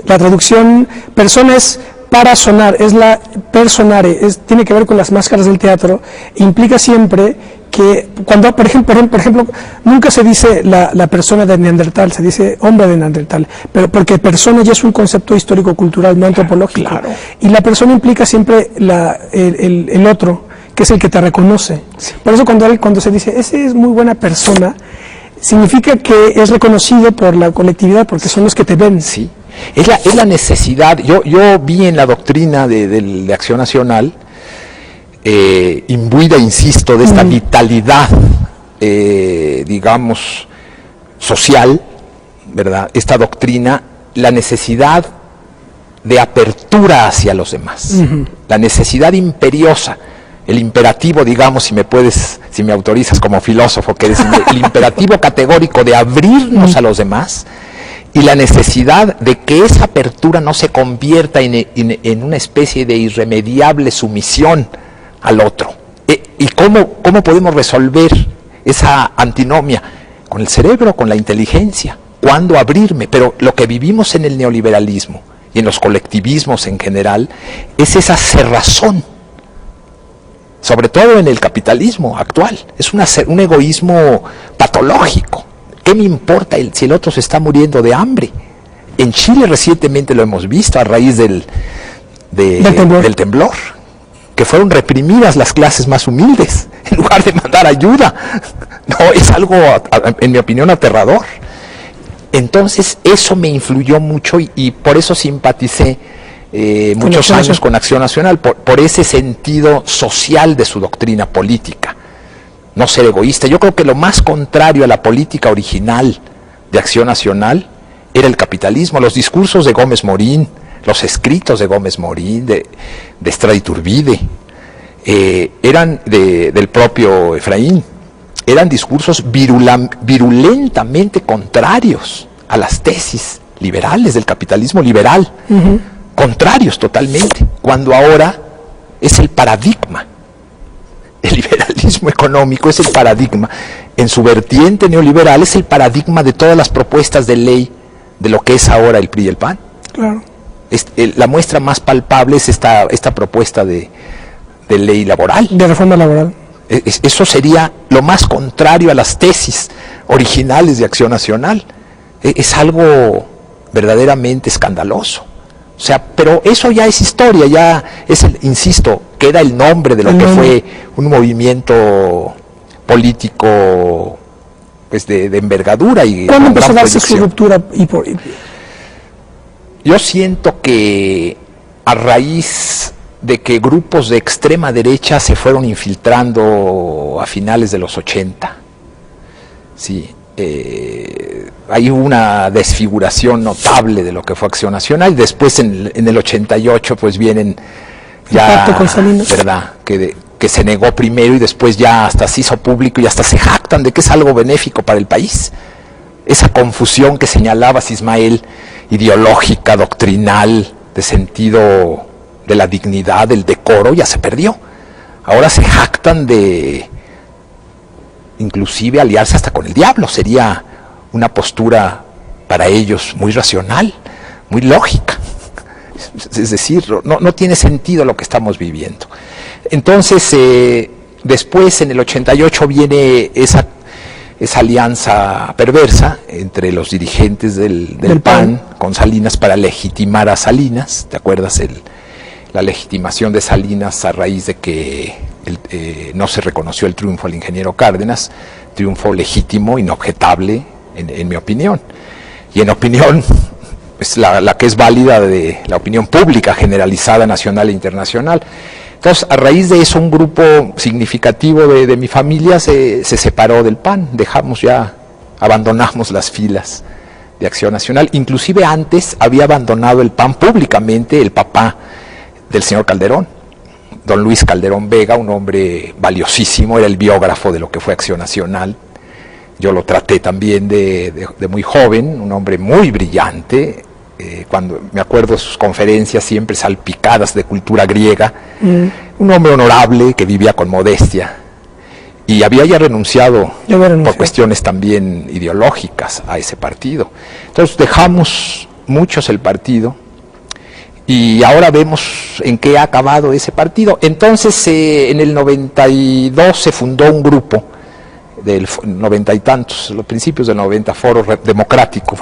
La traducción persona es para sonar, es la personare, tiene que ver con las máscaras del teatro. Implica siempre que cuando, por ejemplo, nunca se dice la persona de Neandertal, se dice hombre de Neandertal, pero porque persona ya es un concepto histórico-cultural, no antropológico. Claro. Y la persona implica siempre el otro, que es el que te reconoce. Sí. Por eso cuando se dice, ese es muy buena persona, significa que es reconocido por la colectividad, porque son los que te ven. Sí. Es la necesidad. Yo vi en la doctrina de Acción Nacional, imbuida, insisto, de esta vitalidad, digamos, social, ¿verdad? Esta doctrina, la necesidad de apertura hacia los demás, la necesidad imperiosa, el imperativo, digamos, si me autorizas como filósofo, que es el imperativo categórico de abrirnos a los demás, y la necesidad de que esa apertura no se convierta en una especie de irremediable sumisión al otro. ¿Y cómo podemos resolver esa antinomia? Con el cerebro, con la inteligencia. ¿Cuándo abrirme? Pero lo que vivimos en el neoliberalismo y en los colectivismos en general es esa cerrazón, sobre todo en el capitalismo actual. Es un egoísmo patológico. ¿Qué me importa si el otro se está muriendo de hambre? En Chile recientemente lo hemos visto a raíz del temblor, que fueron reprimidas las clases más humildes en lugar de mandar ayuda. No, es algo, en mi opinión, aterrador. Entonces eso me influyó mucho y por eso simpaticé muchos años con Acción Nacional, por ese sentido social de su doctrina política. No ser egoísta. Yo creo que lo más contrario a la política original de Acción Nacional era el capitalismo. Los discursos de Gómez Morín, los escritos de Gómez Morín, de Estrada Iturbide, eran del propio Efraín, eran discursos virulentamente contrarios a las tesis liberales del capitalismo liberal, contrarios totalmente, cuando ahora es el paradigma. El liberalismo económico es el paradigma, en su vertiente neoliberal es el paradigma de todas las propuestas de ley de lo que es ahora el PRI y el PAN. Claro. La muestra más palpable es esta propuesta de ley laboral. De reforma laboral. Eso sería lo más contrario a las tesis originales de Acción Nacional. Es algo verdaderamente escandaloso. O sea, pero eso ya es historia, ya es, insisto, queda el nombre de lo que fue un movimiento político, pues de envergadura. ¿Cuándo empezó a darse su ruptura? Yo siento que a raíz de que grupos de extrema derecha se fueron infiltrando a finales de los 80, sí, hay una desfiguración notable de lo que fue Acción Nacional, y después en el 88 pues vienen ya, con Salinas, ¿verdad? Que se negó primero y después ya hasta se hizo público y hasta se jactan de que es algo benéfico para el país. Esa confusión que señalabas, Ismael, ideológica, doctrinal, de sentido de la dignidad, del decoro, ya se perdió. Ahora se jactan de inclusive aliarse hasta con el diablo. Sería una postura para ellos muy racional, muy lógica. Es decir, no tiene sentido lo que estamos viviendo. Entonces, después en el 88 viene esa alianza perversa entre los dirigentes del PAN con Salinas para legitimar a Salinas. ¿Te acuerdas? La legitimación de Salinas a raíz de que no se reconoció el triunfo al ingeniero Cárdenas, triunfo legítimo, inobjetable, en mi opinión. Y en opinión, pues la que es válida de la opinión pública generalizada, nacional e internacional. Entonces, a raíz de eso, un grupo significativo de mi familia se separó del PAN, abandonamos las filas de Acción Nacional. Inclusive antes había abandonado el PAN públicamente el papá del señor Calderón, don Luis Calderón Vega, un hombre valiosísimo, era el biógrafo de lo que fue Acción Nacional. Yo lo traté también de muy joven, un hombre muy brillante, cuando me acuerdo de sus conferencias siempre salpicadas de cultura griega, un hombre honorable que vivía con modestia y había ya renunciado por cuestiones también ideológicas a ese partido. Entonces dejamos muchos el partido y ahora vemos en qué ha acabado ese partido. Entonces en el 92 se fundó un grupo del 90 y tantos, los principios del 90, Foro Democrático.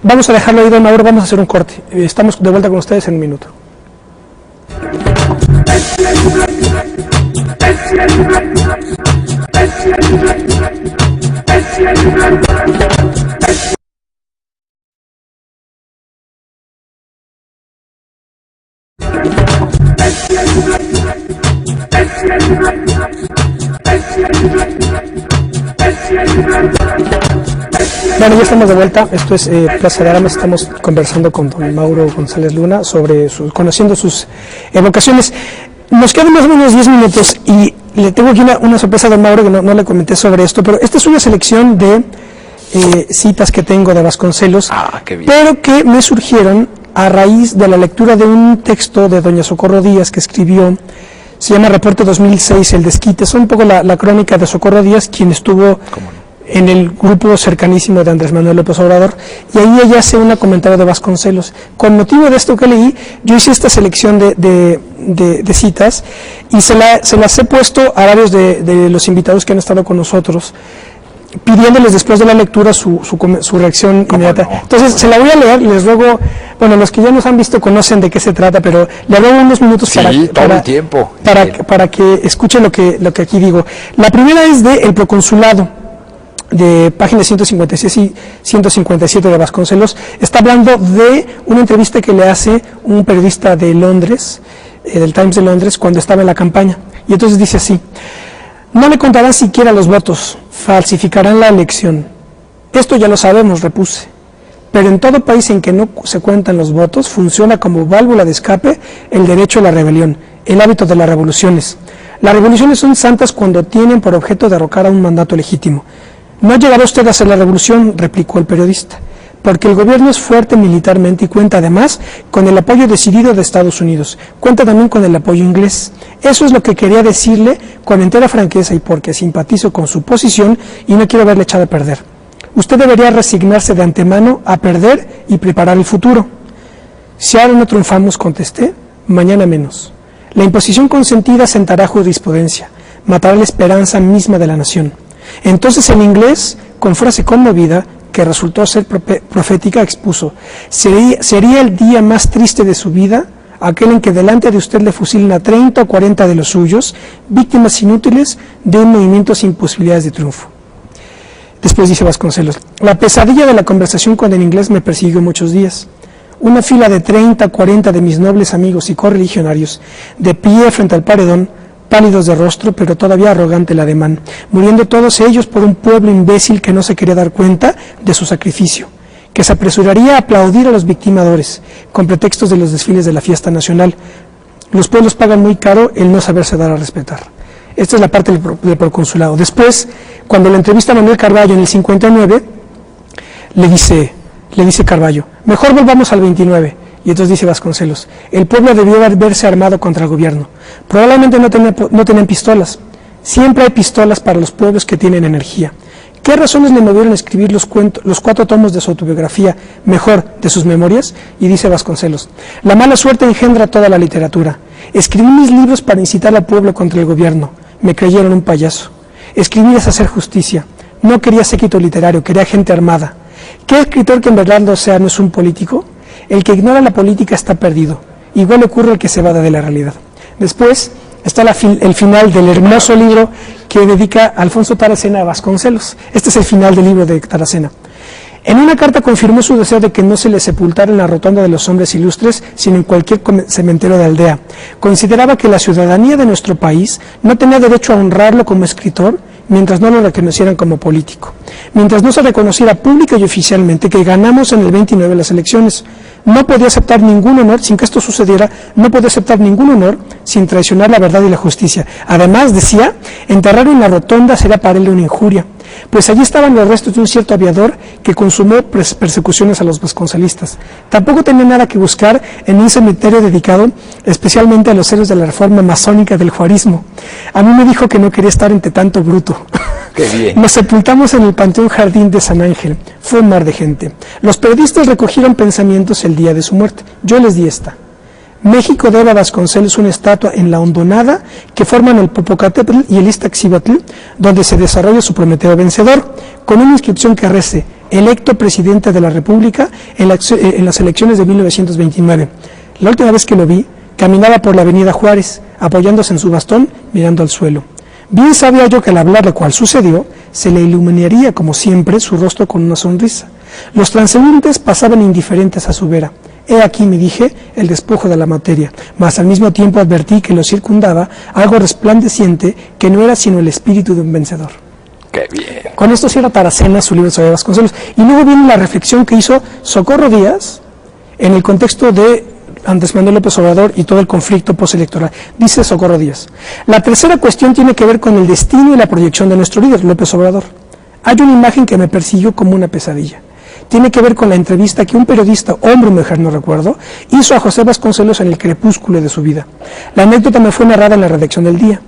Vamos a dejarlo ahí, don Mauro, vamos a hacer un corte. Estamos de vuelta con ustedes en un minuto. Bueno, ya estamos de vuelta. Esto es Plaza de Armas. Estamos conversando con don Mauro González Luna sobre conociendo sus evocaciones. Nos quedan más o menos 10 minutos y le tengo aquí una sorpresa a don Mauro que no le comenté sobre esto, pero esta es una selección de citas que tengo de Vasconcelos, pero que me surgieron a raíz de la lectura de un texto de doña Socorro Díaz que escribió. Se llama Reporte 2006, El Desquite. Es un poco la crónica de Socorro Díaz, quien estuvo en el grupo cercanísimo de Andrés Manuel López Obrador, y ahí ella hace un comentario de Vasconcelos. Con motivo de esto que leí, yo hice esta selección de citas y se las he puesto a varios de los invitados que han estado con nosotros, pidiéndoles después de la lectura su reacción inmediata. No. Entonces, se la voy a leer, les ruego, bueno, los que ya nos han visto conocen de qué se trata, pero le ruego unos minutos para que escuchen lo que aquí digo. La primera es de El Proconsulado, de páginas 156 y 157 de Vasconcelos. Está hablando de una entrevista que le hace un periodista de Londres, del Times de Londres, cuando estaba en la campaña. Y entonces dice así: no le contarán siquiera los votos, falsificarán la elección. Esto ya lo sabemos, repuse. Pero en todo país en que no se cuentan los votos, funciona como válvula de escape el derecho a la rebelión, el hábito de las revoluciones. Las revoluciones son santas cuando tienen por objeto derrocar a un mandato legítimo. No llegará usted a hacer la revolución, replicó el periodista, porque el gobierno es fuerte militarmente y cuenta además con el apoyo decidido de Estados Unidos. Cuenta también con el apoyo inglés. Eso es lo que quería decirle con entera franqueza y porque simpatizo con su posición y no quiero verle echado a perder. Usted debería resignarse de antemano a perder y preparar el futuro. Si ahora no triunfamos, contesté, mañana menos. La imposición consentida sentará jurisprudencia, matará la esperanza misma de la nación. Entonces el inglés, con frase conmovida, que resultó ser profética, expuso: sería el día más triste de su vida aquel en que delante de usted le fusilen a 30 o 40 de los suyos, víctimas inútiles de un movimiento sin posibilidades de triunfo. Después dice Vasconcelos: la pesadilla de la conversación con el inglés me persiguió muchos días. Una fila de 30 o 40 de mis nobles amigos y correligionarios, de pie frente al paredón, pálidos de rostro, pero todavía arrogante el ademán, muriendo todos ellos por un pueblo imbécil que no se quería dar cuenta de su sacrificio, que se apresuraría a aplaudir a los victimadores, con pretextos de los desfiles de la fiesta nacional. Los pueblos pagan muy caro el no saberse dar a respetar. Esta es la parte del proconsulado. Después, cuando le entrevista a Manuel Carballo en el 59, le dice Carballo: mejor volvamos al 29. Y entonces dice Vasconcelos: el pueblo debió haberse armado contra el gobierno. Probablemente no tenían pistolas. Siempre hay pistolas para los pueblos que tienen energía. ¿Qué razones le movieron a escribir los 4 tomos de su autobiografía, mejor, de sus memorias? Y dice Vasconcelos: la mala suerte engendra toda la literatura. Escribí mis libros para incitar al pueblo contra el gobierno. Me creyeron un payaso. Escribir es hacer justicia. No quería séquito literario, quería gente armada. ¿Qué escritor que en verdad lo sea no es un político? El que ignora la política está perdido. Igual ocurre al que se evade de la realidad. Después está el final del hermoso libro que dedica Alfonso Taracena a Vasconcelos. Este es el final del libro de Taracena. En una carta confirmó su deseo de que no se le sepultara en la rotonda de los hombres ilustres, sino en cualquier cementerio de aldea. Consideraba que la ciudadanía de nuestro país no tenía derecho a honrarlo como escritor mientras no lo reconocieran como político. Mientras no se reconociera pública y oficialmente que ganamos en el 29 las elecciones. No podía aceptar ningún honor, sin que esto sucediera, no podía aceptar ningún honor sin traicionar la verdad y la justicia. Además, decía, enterrar en la rotonda será para él una injuria. pues allí estaban los restos de un cierto aviador que consumó persecuciones a los vasconcelistas. Tampoco tenía nada que buscar en un cementerio dedicado especialmente a los héroes de la reforma masónica del juarismo. A mí me dijo que no quería estar entre tanto bruto. Qué bien. Nos sepultamos en el Panteón Jardín de San Ángel. Fue un mar de gente. Los periodistas recogieron pensamientos el día de su muerte. Yo les di esta. México debe a Vasconcelos una estatua en la hondonada que forman el Popocatépetl y el Iztaccíhuatl, donde se desarrolla su Prometeo vencedor, con una inscripción que rece: electo presidente de la República en las elecciones de 1929. La última vez que lo vi, caminaba por la avenida Juárez, apoyándose en su bastón, mirando al suelo. Bien sabía yo que al hablar de cuál sucedió, se le iluminaría, como siempre, su rostro con una sonrisa. Los transeúntes pasaban indiferentes a su vera. He aquí, me dije, el despojo de la materia, mas al mismo tiempo advertí que lo circundaba algo resplandeciente que no era sino el espíritu de un vencedor. ¡Qué bien! Con esto cierra Taracena su libro sobre Vasconcelos. Y luego viene la reflexión que hizo Socorro Díaz en el contexto de Andrés Manuel López Obrador y todo el conflicto postelectoral. Dice Socorro Díaz: la tercera cuestión tiene que ver con el destino y la proyección de nuestro líder, López Obrador. Hay una imagen que me persiguió como una pesadilla. Tiene que ver con la entrevista que un periodista, hombre o mujer, no recuerdo, hizo a José Vasconcelos en el crepúsculo de su vida. La anécdota me fue narrada en la redacción del Día.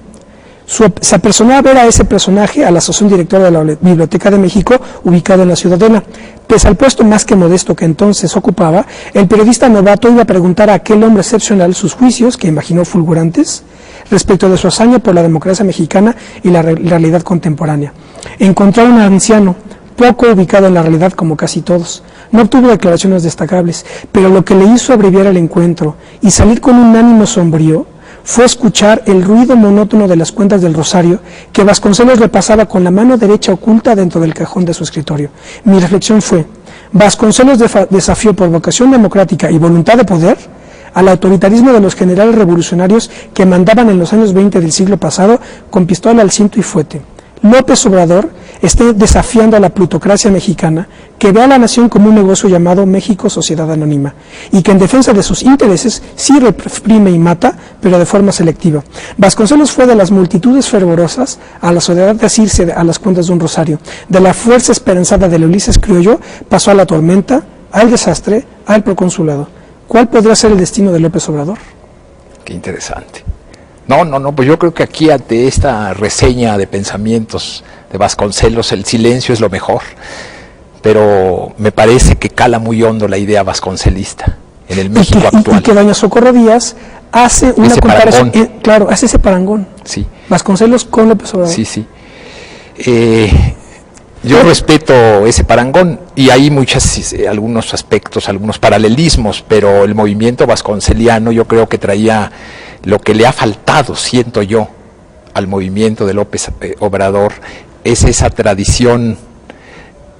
Se apersonó a ver a ese personaje a la asociación directora de la Biblioteca de México, ubicada en la Ciudadela. Pese al puesto más que modesto que entonces ocupaba, el periodista novato iba a preguntar a aquel hombre excepcional sus juicios, que imaginó fulgurantes, respecto de su hazaña por la democracia mexicana y la realidad contemporánea. Encontró a un anciano, poco ubicado en la realidad como casi todos. No obtuvo declaraciones destacables, pero lo que le hizo abreviar el encuentro y salir con un ánimo sombrío fue escuchar el ruido monótono de las cuentas del rosario que Vasconcelos repasaba con la mano derecha oculta dentro del cajón de su escritorio. Mi reflexión fue: Vasconcelos desafió por vocación democrática y voluntad de poder al autoritarismo de los generales revolucionarios que mandaban en los años 20 del siglo pasado con pistola al cinto y fuete. López Obrador está desafiando a la plutocracia mexicana, que ve a la nación como un negocio llamado México Sociedad Anónima, y que en defensa de sus intereses sí reprime y mata, pero de forma selectiva. Vasconcelos fue de las multitudes fervorosas a la soledad de asirse a las cuentas de un rosario. De la fuerza esperanzada del Ulises criollo pasó a la tormenta, al desastre, al proconsulado. ¿Cuál podría ser el destino de López Obrador? Qué interesante. No, pues yo creo que aquí ante esta reseña de pensamientos de Vasconcelos, el silencio es lo mejor, pero me parece que cala muy hondo la idea vasconcelista en el México actual. Y que doña Socorro Díaz hace una ese comparación, parangón. claro, hace ese parangón. Sí. Vasconcelos con López Obrador. Sí. Yo respeto ese parangón y hay algunos aspectos, algunos paralelismos, pero el movimiento vasconceliano yo creo que traía lo que le ha faltado, siento yo, al movimiento de López Obrador, es esa tradición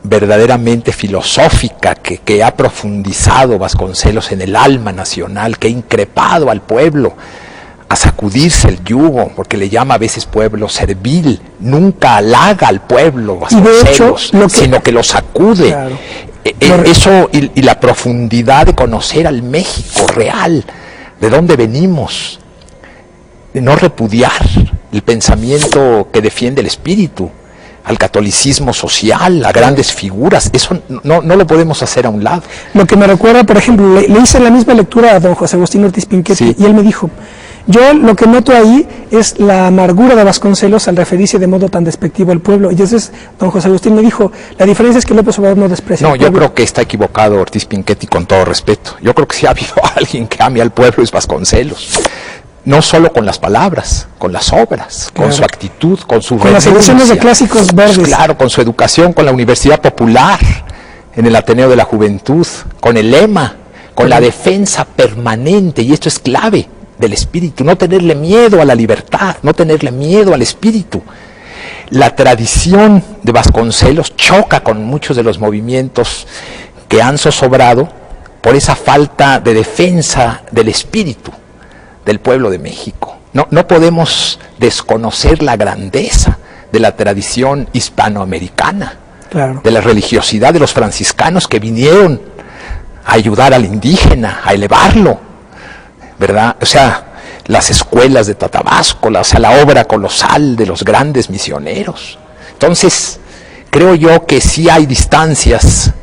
verdaderamente filosófica que ha profundizado Vasconcelos en el alma nacional, que ha increpado al pueblo a sacudirse el yugo, porque le llama a veces pueblo servil, nunca halaga al pueblo Vasconcelos, sino que lo sacude. Claro. Eso y la profundidad de conocer al México real, de dónde venimos, de no repudiar el pensamiento que defiende el espíritu, al catolicismo social, a grandes figuras, eso no lo podemos hacer a un lado. Lo que me recuerda, por ejemplo, le hice la misma lectura a don José Agustín Ortiz Pinchetti, y él me dijo: yo lo que noto ahí es la amargura de Vasconcelos al referirse de modo tan despectivo al pueblo. Y entonces don José Agustín me dijo: la diferencia es que López Obrador no desprecia al pueblo. Yo creo que está equivocado Ortiz Pinchetti, con todo respeto. Yo creo que si ha habido alguien que ame al pueblo es Vasconcelos. No solo con las palabras, con las obras, claro, con su actitud, con su con las ediciones de clásicos verdes. Claro, con su educación, con la Universidad Popular, en el Ateneo de la Juventud, con el lema, con la defensa permanente, y esto es clave, del espíritu, no tenerle miedo a la libertad, no tenerle miedo al espíritu. La tradición de Vasconcelos choca con muchos de los movimientos que han zozobrado por esa falta de defensa del espíritu del pueblo de México. No podemos desconocer la grandeza de la tradición hispanoamericana, claro, de la religiosidad de los franciscanos que vinieron a ayudar al indígena, a elevarlo, ¿verdad? O sea, las escuelas de Tatabasco, la obra colosal de los grandes misioneros. Entonces, creo yo que sí hay distancias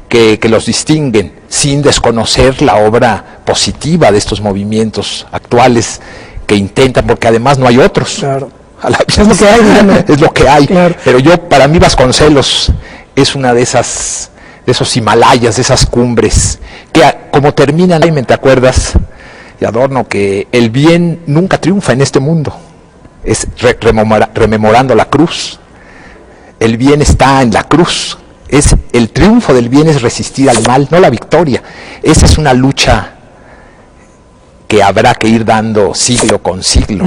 que los distinguen, sin desconocer la obra positiva de estos movimientos actuales que intentan, porque además no hay otros. Claro. Es lo que hay, digamos. Es lo que hay. Claro. Pero para mí Vasconcelos es una de esos Himalayas, de esas cumbres, que como terminan, ¿te acuerdas de Adorno? Que el bien nunca triunfa en este mundo. Es rememorando la cruz. El bien está en la cruz. El triunfo del bien es resistir al mal, no la victoria. Esa es una lucha que habrá que ir dando siglo con siglo,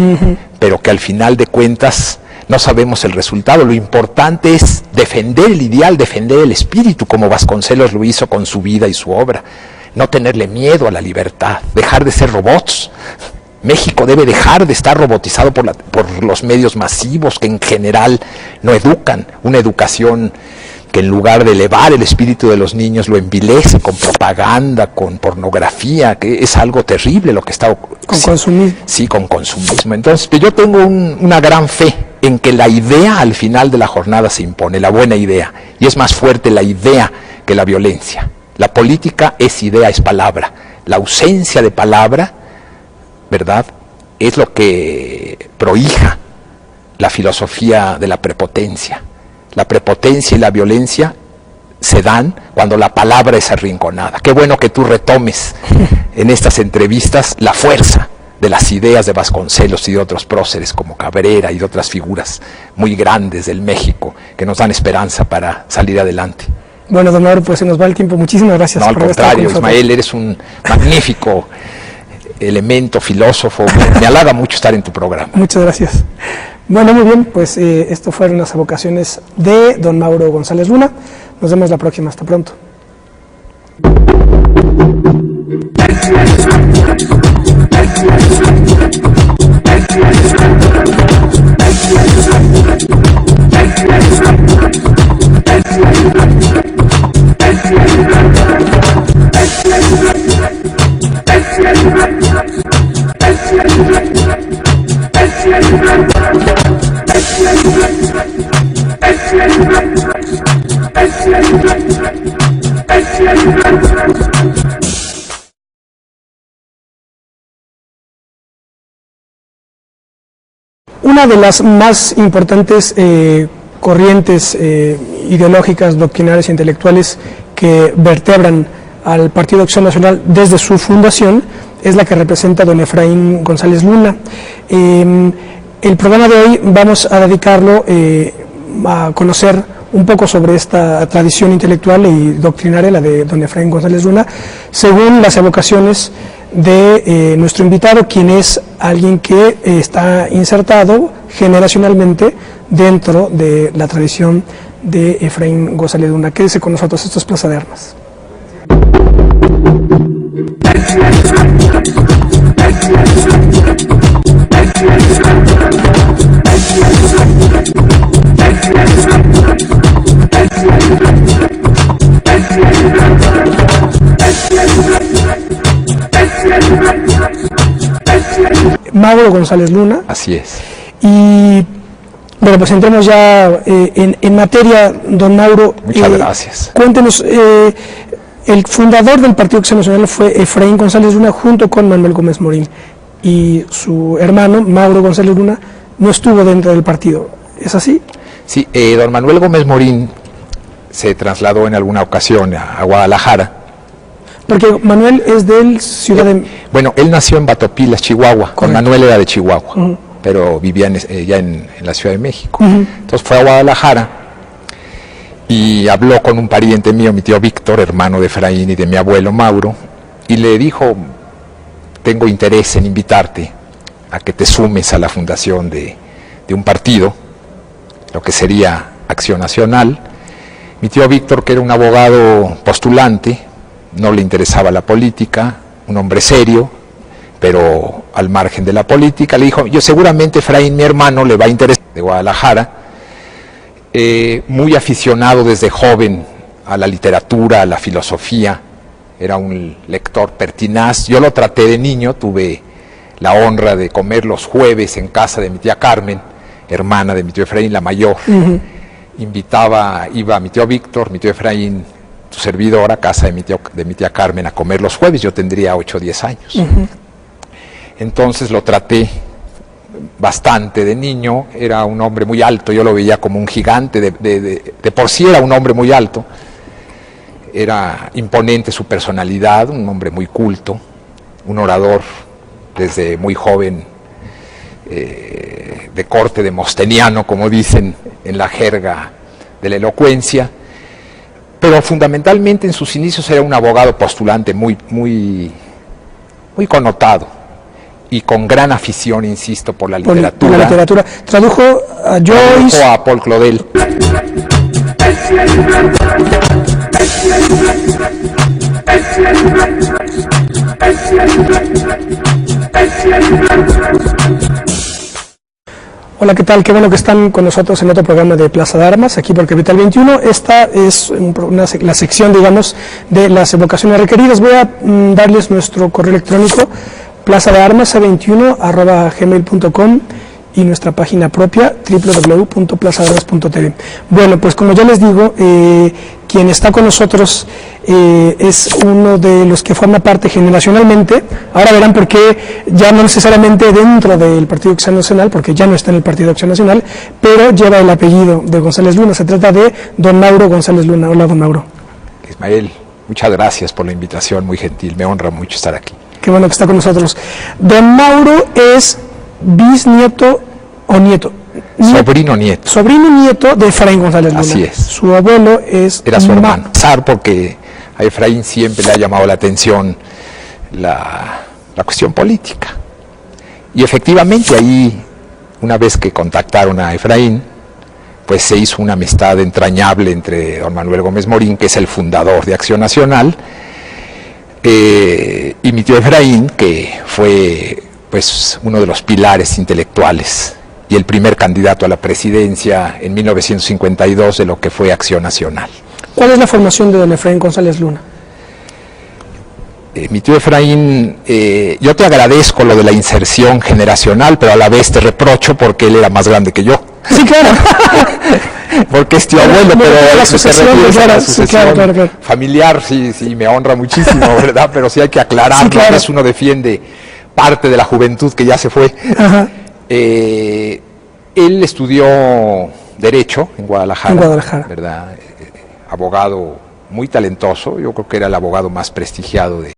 pero que al final de cuentas no sabemos el resultado. Lo importante es defender el ideal, defender el espíritu, como Vasconcelos lo hizo con su vida y su obra. No tenerle miedo a la libertad, dejar de ser robots. México debe dejar de estar robotizado por los medios masivos que en general no educan, una educación que en lugar de elevar el espíritu de los niños lo envilece con propaganda, con pornografía, que es algo terrible lo que está ocurriendo. Con consumismo. Sí, con consumismo. Entonces, yo tengo una gran fe en que la idea al final de la jornada se impone, la buena idea, y es más fuerte la idea que la violencia. La política es idea, es palabra. La ausencia de palabra, ¿verdad?, es lo que prohija la filosofía de la prepotencia. La prepotencia y la violencia se dan cuando la palabra es arrinconada. Qué bueno que tú retomes en estas entrevistas la fuerza de las ideas de Vasconcelos y de otros próceres como Cabrera y de otras figuras muy grandes del México que nos dan esperanza para salir adelante. Bueno, don Mauro, pues se nos va el tiempo. Muchísimas gracias. No, al contrario, Ismael, eres un magnífico elemento, filósofo. Me halaga mucho estar en tu programa. Muchas gracias. Bueno, muy bien, pues esto fueron las evocaciones de don Mauro González Luna. Nos vemos la próxima. Hasta pronto. Una de las más importantes corrientes ideológicas, doctrinales e intelectuales que vertebran al Partido Acción Nacional desde su fundación es la que representa don Efraín González Luna. El programa de hoy vamos a dedicarlo a conocer un poco sobre esta tradición intelectual y doctrinaria, la de don Efraín González Luna, según las evocaciones de nuestro invitado, quien es alguien que está insertado generacionalmente dentro de la tradición de Efraín González Luna. Quédese con nosotros, esto es Plaza de Armas. Mauro González Luna. Así es. Y bueno, pues entremos ya en materia, don Mauro. Muchas gracias. Cuéntenos, el fundador del Partido Acción Nacional fue Efraín González Luna junto con Manuel Gómez Morín, y su hermano, Mauro González Luna, no estuvo dentro del partido. ¿Es así? Sí, don Manuel Gómez Morín se trasladó en alguna ocasión a Guadalajara. Porque Manuel es del Ciudad de... Bueno, él nació en Batopilas, Chihuahua. Con Manuel era de Chihuahua, pero vivía ya en la Ciudad de México. Entonces fue a Guadalajara y habló con un pariente mío, mi tío Víctor, hermano de Efraín y de mi abuelo Mauro, y le dijo: tengo interés en invitarte a que te sumes a la fundación de un partido, lo que sería Acción Nacional. Mi tío Víctor, que era un abogado postulante, no le interesaba la política, un hombre serio, pero al margen de la política, le dijo: yo seguramente Efraín, mi hermano, le va a interesar, de Guadalajara, muy aficionado desde joven a la literatura, a la filosofía, era un lector pertinaz. Yo lo traté de niño, tuve la honra de comer los jueves en casa de mi tía Carmen, hermana de mi tío Efraín, la mayor, iba mi tío Víctor, mi tío Efraín, tu servidor, a casa de mi tía Carmen a comer los jueves. Yo tendría 8 o 10 años. Entonces lo traté bastante de niño. Era un hombre muy alto, yo lo veía como un gigante, de por sí era un hombre muy alto. Era imponente su personalidad, un hombre muy culto, un orador desde muy joven, de corte demosteniano, como dicen en la jerga de la elocuencia, pero fundamentalmente en sus inicios era un abogado postulante muy connotado y con gran afición, insisto, por la literatura. Por la literatura. Tradujo a Joyce. Tradujo a Paul Claudel. Hola, ¿qué tal? Qué bueno que están con nosotros en otro programa de Plaza de Armas, aquí por Capital 21. Esta es la sección, digamos, de las evocaciones requeridas. Voy a darles nuestro correo electrónico, plazadearmas.21@gmail.com, y nuestra página propia, www.plazadearmas.tv. Bueno, pues como ya les digo, quien está con nosotros es uno de los que forma parte generacionalmente. Ahora verán por qué, ya no necesariamente dentro del Partido Acción Nacional, porque ya no está en el Partido Acción Nacional, pero lleva el apellido de González Luna. Se trata de don Mauro González Luna. Hola, don Mauro. Ismael, muchas gracias por la invitación, muy gentil, me honra mucho estar aquí. Qué bueno que está con nosotros. Don Mauro es bisnieto o nieto. Sobrino nieto. Sobrino nieto de Efraín González Luna. Así es. Su abuelo era su hermano. Porque a Efraín siempre le ha llamado la atención la cuestión política. Y efectivamente ahí, una vez que contactaron a Efraín, pues se hizo una amistad entrañable entre don Manuel Gómez Morín, que es el fundador de Acción Nacional, y mi tío Efraín, que fue pues uno de los pilares intelectuales y el primer candidato a la presidencia en 1952 de lo que fue Acción Nacional. ¿Cuál es la formación de don Efraín González Luna? Mi tío Efraín, yo te agradezco lo de la inserción generacional, pero a la vez te reprocho porque él era más grande que yo. Sí, claro. Porque es tío abuelo, pero la sucesión, claro, claro. Familiar, sí, me honra muchísimo, ¿verdad? Pero sí hay que aclarar, sí, claro. Uno defiende parte de la juventud que ya se fue. Ajá. Él estudió Derecho en Guadalajara. ¿Verdad? Abogado muy talentoso, yo creo que era el abogado más prestigiado de